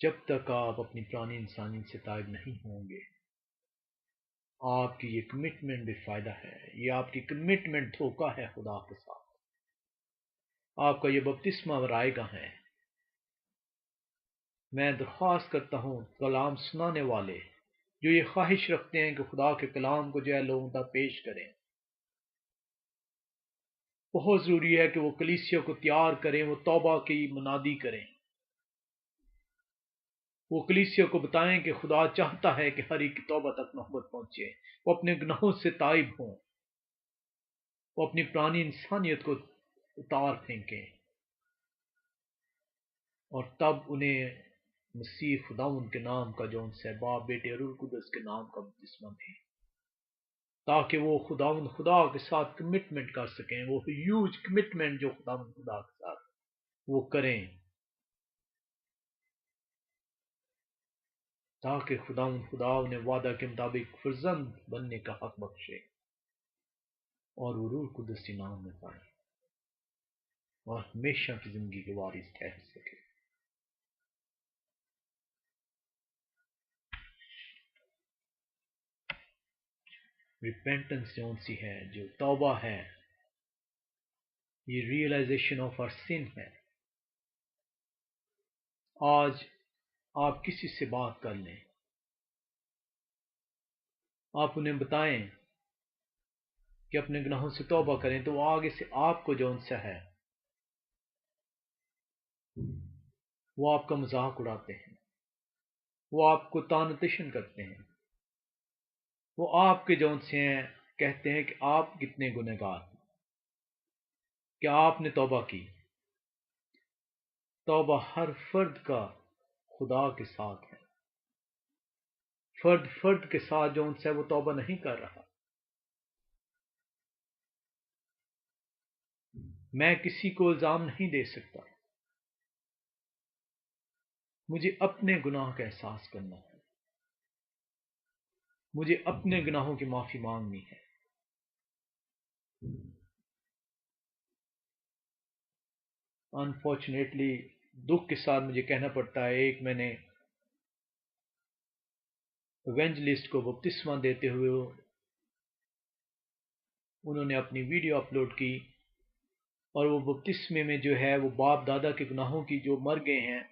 جب تک آپ اپنی پرانی انسانیت سے تائب نہیں ہوں گے، آپ کی یہ کمٹمنٹ بے فائدہ ہے، یہ آپ کی کمٹمنٹ دھوکہ ہے خدا کے ساتھ۔ آپ کا یہ بپتسمہ رائے گاہ ہے۔ میں درخواست کرتا ہوں کلام سنانے والے جو یہ خواہش رکھتے ہیں کہ خدا کے کلام کو جو ہے لوگوں تک پیش کریں، بہت ضروری ہے کہ وہ کلیسیا کو تیار کریں، وہ توبہ کی منادی کریں، وہ کلیسیا کو بتائیں کہ خدا چاہتا ہے کہ ہر ایک کی توبہ تک نوبت پہنچے، وہ اپنے گناہوں سے تائب ہوں، وہ اپنی پرانی انسانیت کو اتار پھینکیں، اور تب انہیں مسیح خداوند کے نام کا جو ان سے باپ بیٹے اور روح القدس کے نام کا بپتسمہ دیں، تاکہ وہ خداوند خدا کے ساتھ کمٹمنٹ کر سکیں، وہ ہیوج کمٹمنٹ جو خداوند خدا کے ساتھ وہ کریں، تاکہ خداوند خدا انہیں وعدہ کے مطابق فرزند بننے کا حق بخشے اور وہ روح القدس کے نام میں پائیں اور ہمیشہ کی زندگی کے وارث ٹھہر سکے۔ ریپینٹنس جون سی ہے، جو توبہ ہے، یہ ریئلائزیشن آف آر سن ہے۔ آج آپ کسی سے بات کر لیں، آپ انہیں بتائیں کہ اپنے گناہوں سے توبہ کریں، تو وہ آگے سے آپ کو جو ان سے ہے وہ آپ کا مذاق اڑاتے ہیں، وہ آپ کو طعن و تشن کرتے ہیں، وہ آپ کے جو ان سے ہیں کہتے ہیں کہ آپ کتنے گنہگار ہیں، کہ آپ نے توبہ کی۔ توبہ ہر فرد کا خدا کے ساتھ ہے، فرد کے ساتھ جو ان سے وہ توبہ نہیں کر رہا۔ میں کسی کو الزام نہیں دے سکتا، مجھے اپنے گناہ کا احساس کرنا ہے، مجھے اپنے گناہوں کی معافی مانگنی ہے۔ انفارچونیٹلی دکھ کے ساتھ مجھے کہنا پڑتا ہے، ایک میں نے ایونجلسٹ کو بپتسمہ دیتے ہوئے انہوں نے اپنی ویڈیو اپلوڈ کی، اور وہ بپتسمے میں جو ہے وہ باپ دادا کے گناہوں کی جو مر گئے ہیں،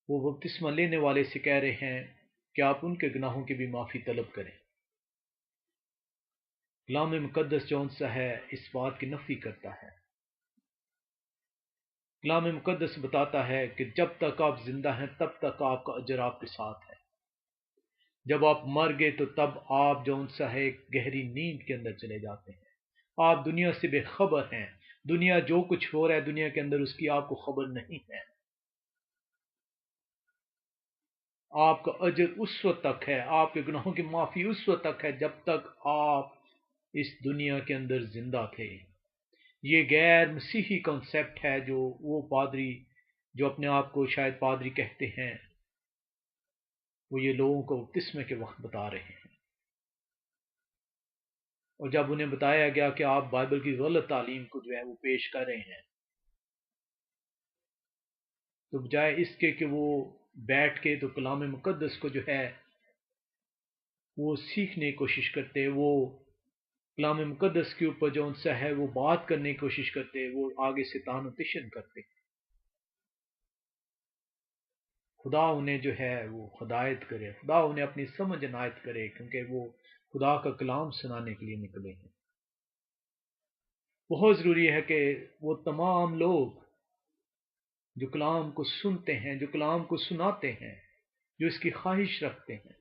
وہ بپتسمہ لینے والے سے کہہ رہے ہیں کہ آپ ان کے گناہوں کی بھی معافی طلب کریں۔ کلام مقدس جون سا ہے اس بات کی نفی کرتا ہے۔ کلام مقدس بتاتا ہے کہ جب تک آپ زندہ ہیں تب تک آپ کا اجر آپ کے ساتھ ہے، جب آپ مر گئے تو تب آپ جو ان سا ہے ایک گہری نیند کے اندر چلے جاتے ہیں، آپ دنیا سے بے خبر ہیں، دنیا جو کچھ ہو رہا ہے دنیا کے اندر اس کی آپ کو خبر نہیں ہے۔ آپ کا اجر اس وقت تک ہے، آپ کے گناہوں کی معافی اس وقت تک ہے جب تک آپ اس دنیا کے اندر زندہ تھے۔ یہ غیر مسیحی کنسیپٹ ہے جو وہ پادری جو اپنے آپ کو شاید پادری کہتے ہیں، وہ یہ لوگوں کو بپتسمے کے وقت بتا رہے ہیں، اور جب انہیں بتایا گیا کہ آپ بائبل کی غلط تعلیم کو جو ہے وہ پیش کر رہے ہیں، تو بجائے اس کے کہ وہ بیٹھ کے تو کلام مقدس کو جو ہے وہ سیکھنے کی کوشش کرتے، وہ کلام مقدس کے اوپر جو ان سے ہے وہ بات کرنے کی کوشش کرتے، وہ آگے سے تان و تشن کرتے. خدا انہیں جو ہے وہ ہدایت کرے، خدا انہیں اپنی سمجھ عنایت کرے، کیونکہ وہ خدا کا کلام سنانے کے لیے نکلے ہیں. بہت ضروری ہے کہ وہ تمام لوگ جو کلام کو سنتے ہیں، جو کلام کو سناتے ہیں، جو اس کی خواہش رکھتے ہیں،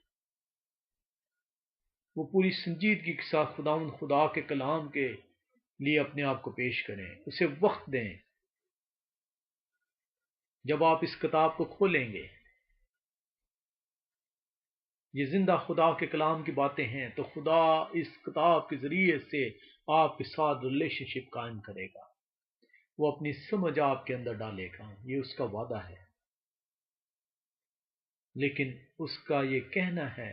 وہ پوری سنجیدگی کے ساتھ خدا کے کلام کے لیے اپنے آپ کو پیش کریں، اسے وقت دیں. جب آپ اس کتاب کو کھولیں گے، یہ زندہ خدا کے کلام کی باتیں ہیں، تو خدا اس کتاب کے ذریعے سے آپ کے ساتھ ریلیشن شپ قائم کرے گا، وہ اپنی سمجھ آپ کے اندر ڈالے گا، یہ اس کا وعدہ ہے. لیکن اس کا یہ کہنا ہے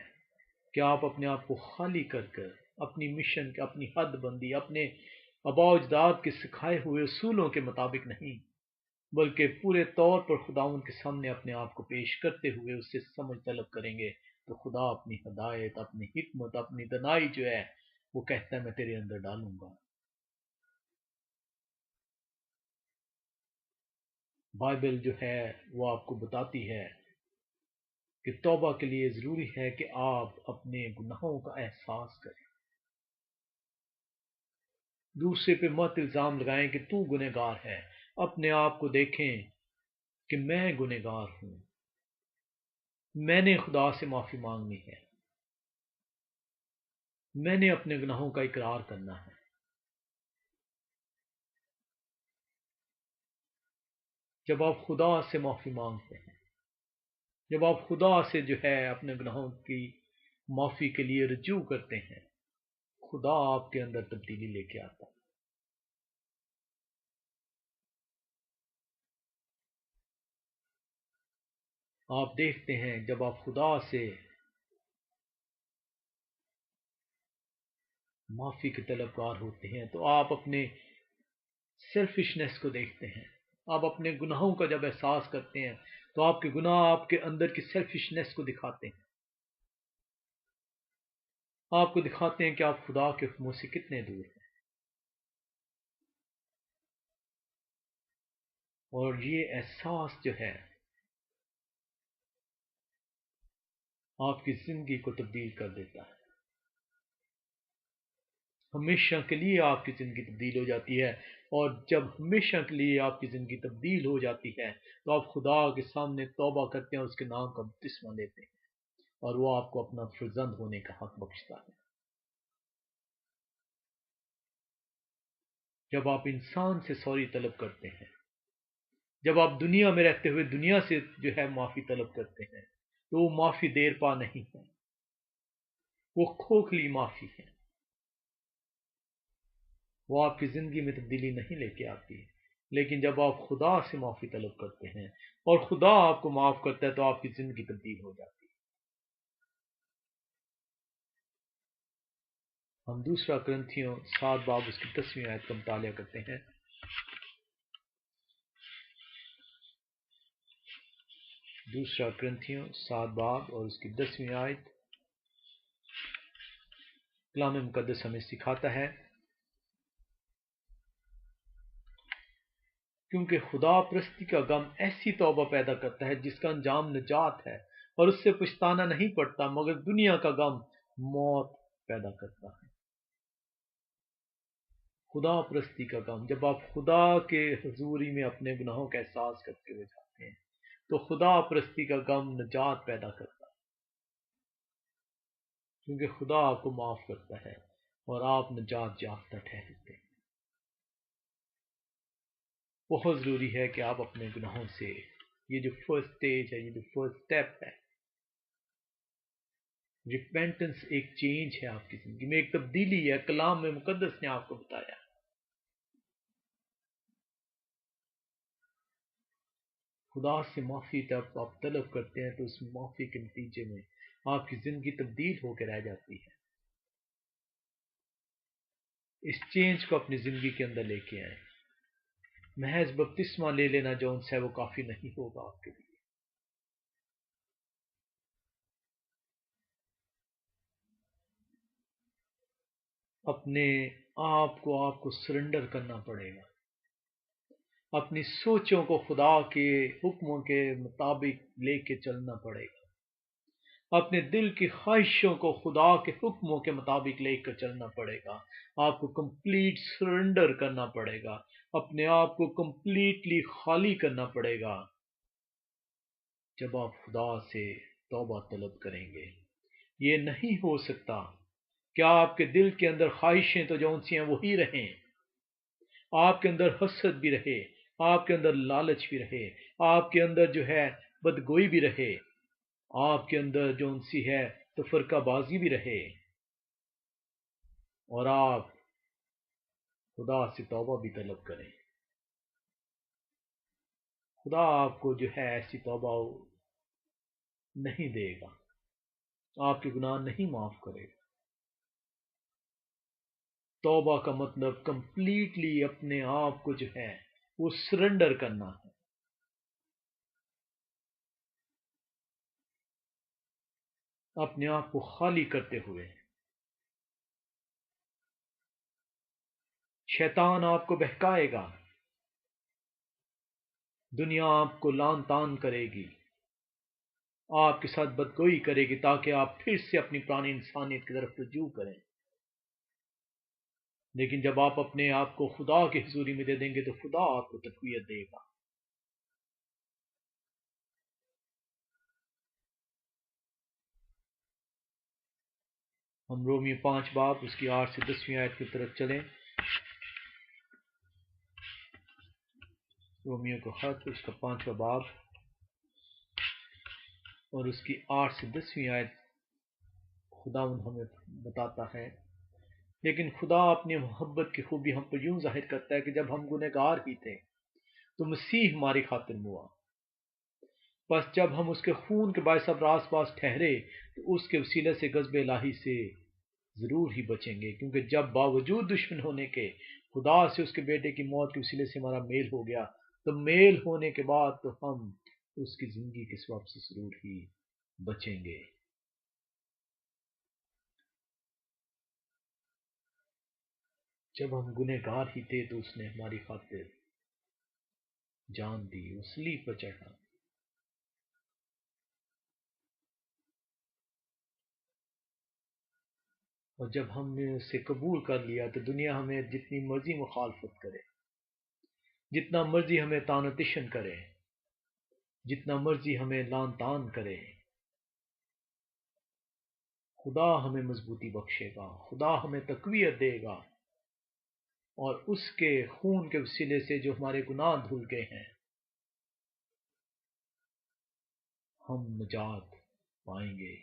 کہ آپ اپنے آپ کو خالی کر کر اپنی مشن، اپنی حد بندی، اپنے آباء و اجداد کے سکھائے ہوئے اصولوں کے مطابق نہیں، بلکہ پورے طور پر خداوند کے سامنے اپنے آپ کو پیش کرتے ہوئے اس سے سمجھ طلب کریں گے، تو خدا اپنی ہدایت، اپنی حکمت، اپنی دنائی جو ہے وہ کہتا ہے میں تیرے اندر ڈالوں گا. بائبل جو ہے وہ آپ کو بتاتی ہے کہ توبہ کے لیے ضروری ہے کہ آپ اپنے گناہوں کا احساس کریں. دوسرے پہ مت الزام لگائیں کہ تو گنہگار ہے، اپنے آپ کو دیکھیں کہ میں گنہگار ہوں، میں نے خدا سے معافی مانگنی ہے، میں نے اپنے گناہوں کا اقرار کرنا ہے. جب آپ خدا سے معافی مانگتے ہیں، جب آپ خدا سے جو ہے اپنے گناہوں کی معافی کے لیے رجوع کرتے ہیں، خدا آپ کے اندر تبدیلی لے کے آتا ہے. آپ دیکھتے ہیں جب آپ خدا سے معافی کے طلبگار ہوتے ہیں تو آپ اپنے سیلفشنس کو دیکھتے ہیں. آپ اپنے گناہوں کا جب احساس کرتے ہیں تو آپ کے گناہ آپ کے اندر کی سیلفشنس کو دکھاتے ہیں، آپ کو دکھاتے ہیں کہ آپ خدا کے حکموں سے کتنے دور ہیں. اور یہ احساس جو ہے آپ کی زندگی کو تبدیل کر دیتا ہے. ہمیشہ کے لیے آپ کی زندگی تبدیل ہو جاتی ہے، اور جب ہمیشہ کے لیے آپ کی زندگی تبدیل ہو جاتی ہے تو آپ خدا کے سامنے توبہ کرتے ہیں، اس کے نام کا بپتسمہ لیتے ہیں، اور وہ آپ کو اپنا فرزند ہونے کا حق بخشتا ہے. جب آپ انسان سے سوری طلب کرتے ہیں، جب آپ دنیا میں رہتے ہوئے دنیا سے جو ہے معافی طلب کرتے ہیں، تو وہ معافی دیر پا نہیں ہے، وہ کھوکھلی معافی ہے، وہ آپ کی زندگی میں تبدیلی نہیں لے کے آتی. لیکن جب آپ خدا سے معافی طلب کرتے ہیں اور خدا آپ کو معاف کرتا ہے تو آپ کی زندگی تبدیل ہو جاتی ہے. ہم دوسرا کرنتھیوں 7 باب اس کی 10ویں آیت کا مطالعہ کرتے ہیں. دوسرا کرنتھیوں 7 باب اور اس کی 10ویں آیت. کلام مقدس ہمیں سکھاتا ہے کیونکہ خدا پرستی کا غم ایسی توبہ پیدا کرتا ہے جس کا انجام نجات ہے، اور اس سے پچھتانا نہیں پڑتا، مگر دنیا کا غم موت پیدا کرتا ہے. خدا پرستی کا غم، جب آپ خدا کے حضوری میں اپنے گناہوں کا احساس کرتے ہوئے جاتے ہیں تو خدا پرستی کا غم نجات پیدا کرتا ہے، کیونکہ خدا آپ کو معاف کرتا ہے اور آپ نجات یافتہ ٹھہرتے ہیں. بہت ضروری ہے کہ آپ اپنے گناہوں سے، یہ جو فرسٹ سٹیج ہے، یہ جو فرسٹ سٹیپ ہے، ریپینٹنس ایک چینج ہے آپ کی زندگی میں، ایک تبدیلی ہے. کلام میں مقدس نے آپ کو بتایا خدا سے معافی جب آپ طلب کرتے ہیں تو اس معافی کے نتیجے میں آپ کی زندگی تبدیل ہو کے رہ جاتی ہے. اس چینج کو اپنی زندگی کے اندر لے کے آئیں. محض بپتسمہ لے لینا جو ان سے وہ کافی نہیں ہوگا آپ کے لیے. اپنے آپ کو سرنڈر کرنا پڑے گا، اپنی سوچوں کو خدا کے حکموں کے مطابق لے کے چلنا پڑے گا، اپنے دل کی خواہشوں کو خدا کے حکموں کے مطابق لے کر چلنا پڑے گا، آپ کو کمپلیٹ سرنڈر کرنا پڑے گا، اپنے آپ کو کمپلیٹلی خالی کرنا پڑے گا جب آپ خدا سے توبہ طلب کریں گے۔ یہ نہیں ہو سکتا کہ آپ کے دل کے اندر خواہشیں تو جون سی ہیں وہی رہیں، آپ کے اندر حسد بھی رہے، آپ کے اندر لالچ بھی رہے، آپ کے اندر جو ہے بدگوئی بھی رہے، آپ کے اندر جو سی ہے تو فرقہ بازی بھی رہے، اور آپ خدا سے توبہ بھی طلب کریں۔ خدا آپ کو جو ہے ایسی توبہ نہیں دے گا، آپ کے گناہ نہیں معاف کرے گا۔ توبہ کا مطلب کمپلیٹلی اپنے آپ کو جو ہے وہ سرنڈر کرنا ہے، اپنے آپ کو خالی کرتے ہوئے۔ شیطان آپ کو بہکائے گا، دنیا آپ کو لان تان کرے گی، آپ کے ساتھ بدگوئی کرے گی تاکہ آپ پھر سے اپنی پرانی انسانیت کی طرف رجوع کریں، لیکن جب آپ اپنے آپ کو خدا کی حضوری میں دے دیں گے تو خدا آپ کو تقویت دے گا۔ ہم رومیو 5 باب اس کی 8 سے 10ویں آیت کی طرف چلیں۔ رومیو کو خط اس کا 5واں باب اور اس کی 8 سے 10ویں آیت خدا ہمیں بتاتا ہے، لیکن خدا اپنی محبت کی خوبی ہم پر یوں ظاہر کرتا ہے کہ جب ہم گنہگار ہی تھے تو مسیح ہماری خاطر ہوا، بس جب ہم اس کے خون کے باعث اب راس پاس ٹھہرے تو اس کے وسیلے سے غضب الہی سے ضرور ہی بچیں گے، کیونکہ جب باوجود دشمن ہونے کے خدا سے اس کے بیٹے کی موت کے وسیلے سے ہمارا میل ہو گیا، تو میل ہونے کے بعد تو ہم اس کی زندگی کے ثواب سے ضرور ہی بچیں گے۔ جب ہم گنہگار ہی تھے تو اس نے ہماری خاطر جان دی، وہ صلیب پر چڑھا، اور جب ہم نے اسے قبول کر لیا تو دنیا ہمیں جتنی مرضی مخالفت کرے، جتنا مرضی ہمیں تان و تشن کرے، جتنا مرضی ہمیں لان تان کرے، خدا ہمیں مضبوطی بخشے گا، خدا ہمیں تقویت دے گا، اور اس کے خون کے وسیلے سے جو ہمارے گناہ دھل گئے ہیں ہم نجات پائیں گے۔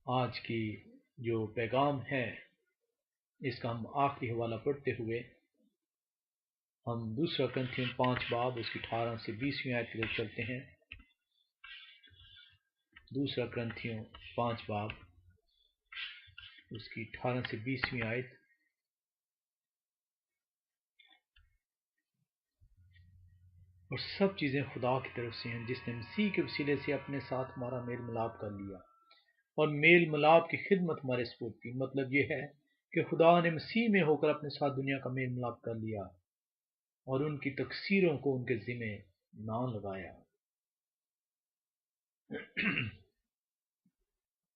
آج کی جو پیغام ہے اس کا ہم آخری حوالہ پڑھتے ہوئے ہم دوسرا کرنتھیوں 5 باب اس کی 18 سے 20ویں آیت کی طرف چلتے ہیں۔ دوسرا کرنتھیوں 5 باب اس کی 18 سے 20ویں آیت۔ اور سب چیزیں خدا کی طرف سے ہیں جس نے مسیح کے وسیلے سے اپنے ساتھ ہمارا میل ملاپ کر لیا اور میل ملاپ کی خدمت ہمارے سپرد کی۔ مطلب یہ ہے کہ خدا نے مسیح میں ہو کر اپنے ساتھ دنیا کا میل ملاپ کر لیا اور ان کی تقصیروں کو ان کے ذمہ نہ لگایا،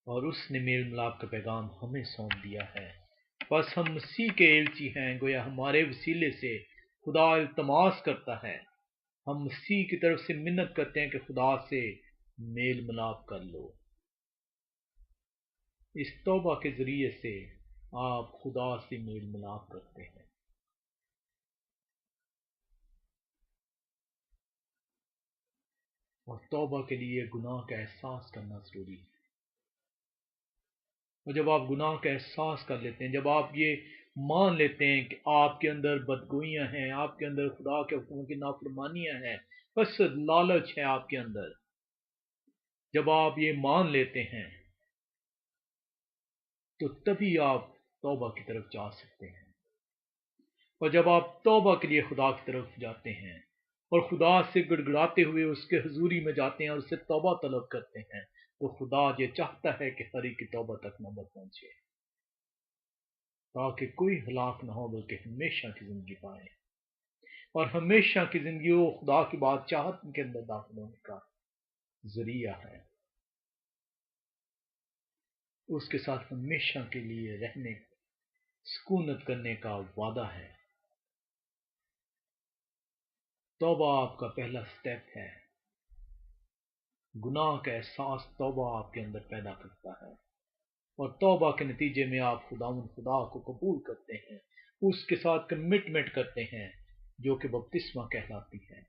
اور اس نے میل ملاپ کا پیغام ہمیں سونپ دیا ہے۔ بس ہم مسیح کے ایلچی ہیں، گویا ہمارے وسیلے سے خدا التماس کرتا ہے، ہم مسیح کی طرف سے منت کرتے ہیں کہ خدا سے میل ملاپ کر لو۔ اس توبہ کے ذریعے سے آپ خدا سے میل ملاپ کرتے ہیں، اور توبہ کے لیے گناہ کا احساس کرنا ضروری ہے۔ اور جب آپ گناہ کا احساس کر لیتے ہیں، جب آپ یہ مان لیتے ہیں کہ آپ کے اندر بدگوئیاں ہیں، آپ کے اندر خدا کے حکموں کی نافرمانیاں ہیں، بس لالچ ہے آپ کے اندر، جب آپ یہ مان لیتے ہیں تو تبھی آپ توبہ کی طرف جا سکتے ہیں۔ اور جب آپ توبہ کے لیے خدا کی طرف جاتے ہیں اور خدا سے گڑگڑاتے ہوئے اس کے حضوری میں جاتے ہیں اور اس سے توبہ طلب کرتے ہیں، تو خدا یہ چاہتا ہے کہ ہر ایک کی توبہ تک نوبت پہنچے، تاکہ کوئی ہلاک نہ ہو بلکہ ہمیشہ کی زندگی پائے، اور ہمیشہ کی زندگی وہ خدا کی بات چاہت کے اندر داخل ہونے کا ذریعہ ہے، اس کے ساتھ ہمیشہ کے لیے رہنے، سکونت کرنے کا وعدہ ہے۔ توبہ آپ کا پہلا سٹیپ ہے۔ گناہ کا احساس توبہ آپ کے اندر پیدا کرتا ہے، اور توبہ کے نتیجے میں آپ خدا کو قبول کرتے ہیں، اس کے ساتھ کمٹمنٹ کرتے ہیں جو کہ بپتسمہ کہلاتی ہے،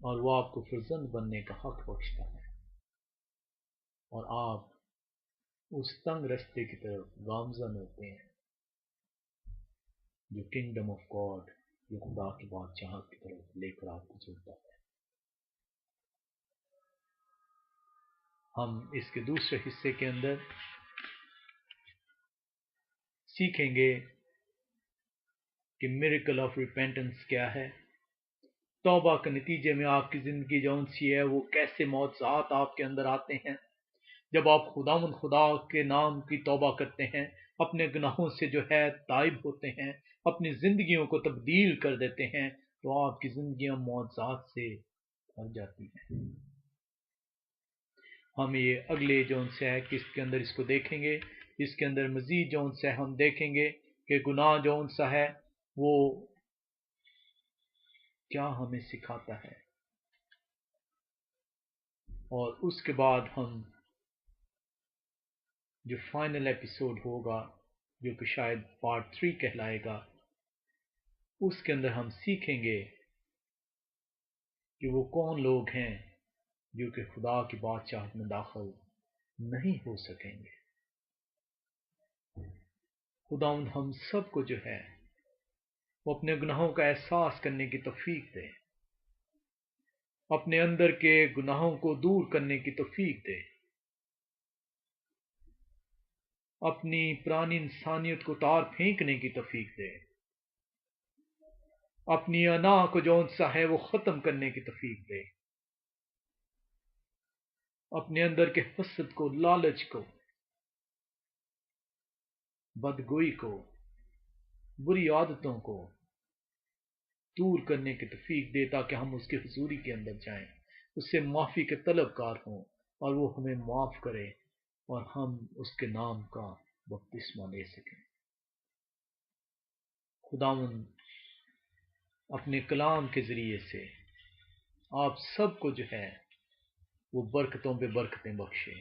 اور وہ آپ کو فرزند بننے کا حق بخشتا ہے، اور آپ اس تنگ رستے کی طرف گامزن ہوتے ہیں جو کنگڈم آف گاڈ، جو خدا کی بادشاہت کی طرف لے کر آپ کو چلتا ہے۔ ہم اس کے دوسرے حصے کے اندر سیکھیں گے کہ میریکل آف ریپینٹنس کیا ہے، توبہ کے نتیجے میں آپ کی زندگی جون سی ہے وہ کیسے معجزات آپ کے اندر آتے ہیں۔ جب آپ خدا کے نام کی توبہ کرتے ہیں، اپنے گناہوں سے جو ہے تائب ہوتے ہیں، اپنی زندگیوں کو تبدیل کر دیتے ہیں، تو آپ کی زندگیاں معجزات سے بھر جاتی ہیں۔ ہم یہ اگلے جون سے ہے کہ اس کے اندر اس کو دیکھیں گے، اس کے اندر مزید جون سے ہم دیکھیں گے کہ گناہ جون سا ہے وہ کیا ہمیں سکھاتا ہے، اور اس کے بعد ہم جو فائنل ایپیسوڈ ہوگا جو کہ شاید پارٹ 3 کہلائے گا، اس کے اندر ہم سیکھیں گے کہ وہ کون لوگ ہیں جو کہ خدا کی بادشاہت میں داخل نہیں ہو سکیں گے۔ خدا ہم سب کو جو ہے وہ اپنے گناہوں کا احساس کرنے کی توفیق دے، اپنے اندر کے گناہوں کو دور کرنے کی توفیق دے، اپنی پرانی انسانیت کو تار پھینکنے کی توفیق دے، اپنی انا کو جون سا ہے وہ ختم کرنے کی توفیق دے، اپنے اندر کے حسد کو، لالچ کو، بدگوئی کو، بری عادتوں کو دور کرنے کی توفیق دے، تاکہ ہم اس کی حضوری کے اندر جائیں، اس سے معافی کے طلبگار ہوں، اور وہ ہمیں معاف کرے اور ہم اس کے نام کا بپتسمہ لے سکیں۔ خداوند اپنے کلام کے ذریعے سے آپ سب کو جو ہے وہ برکتوں پہ برکتیں بخشے۔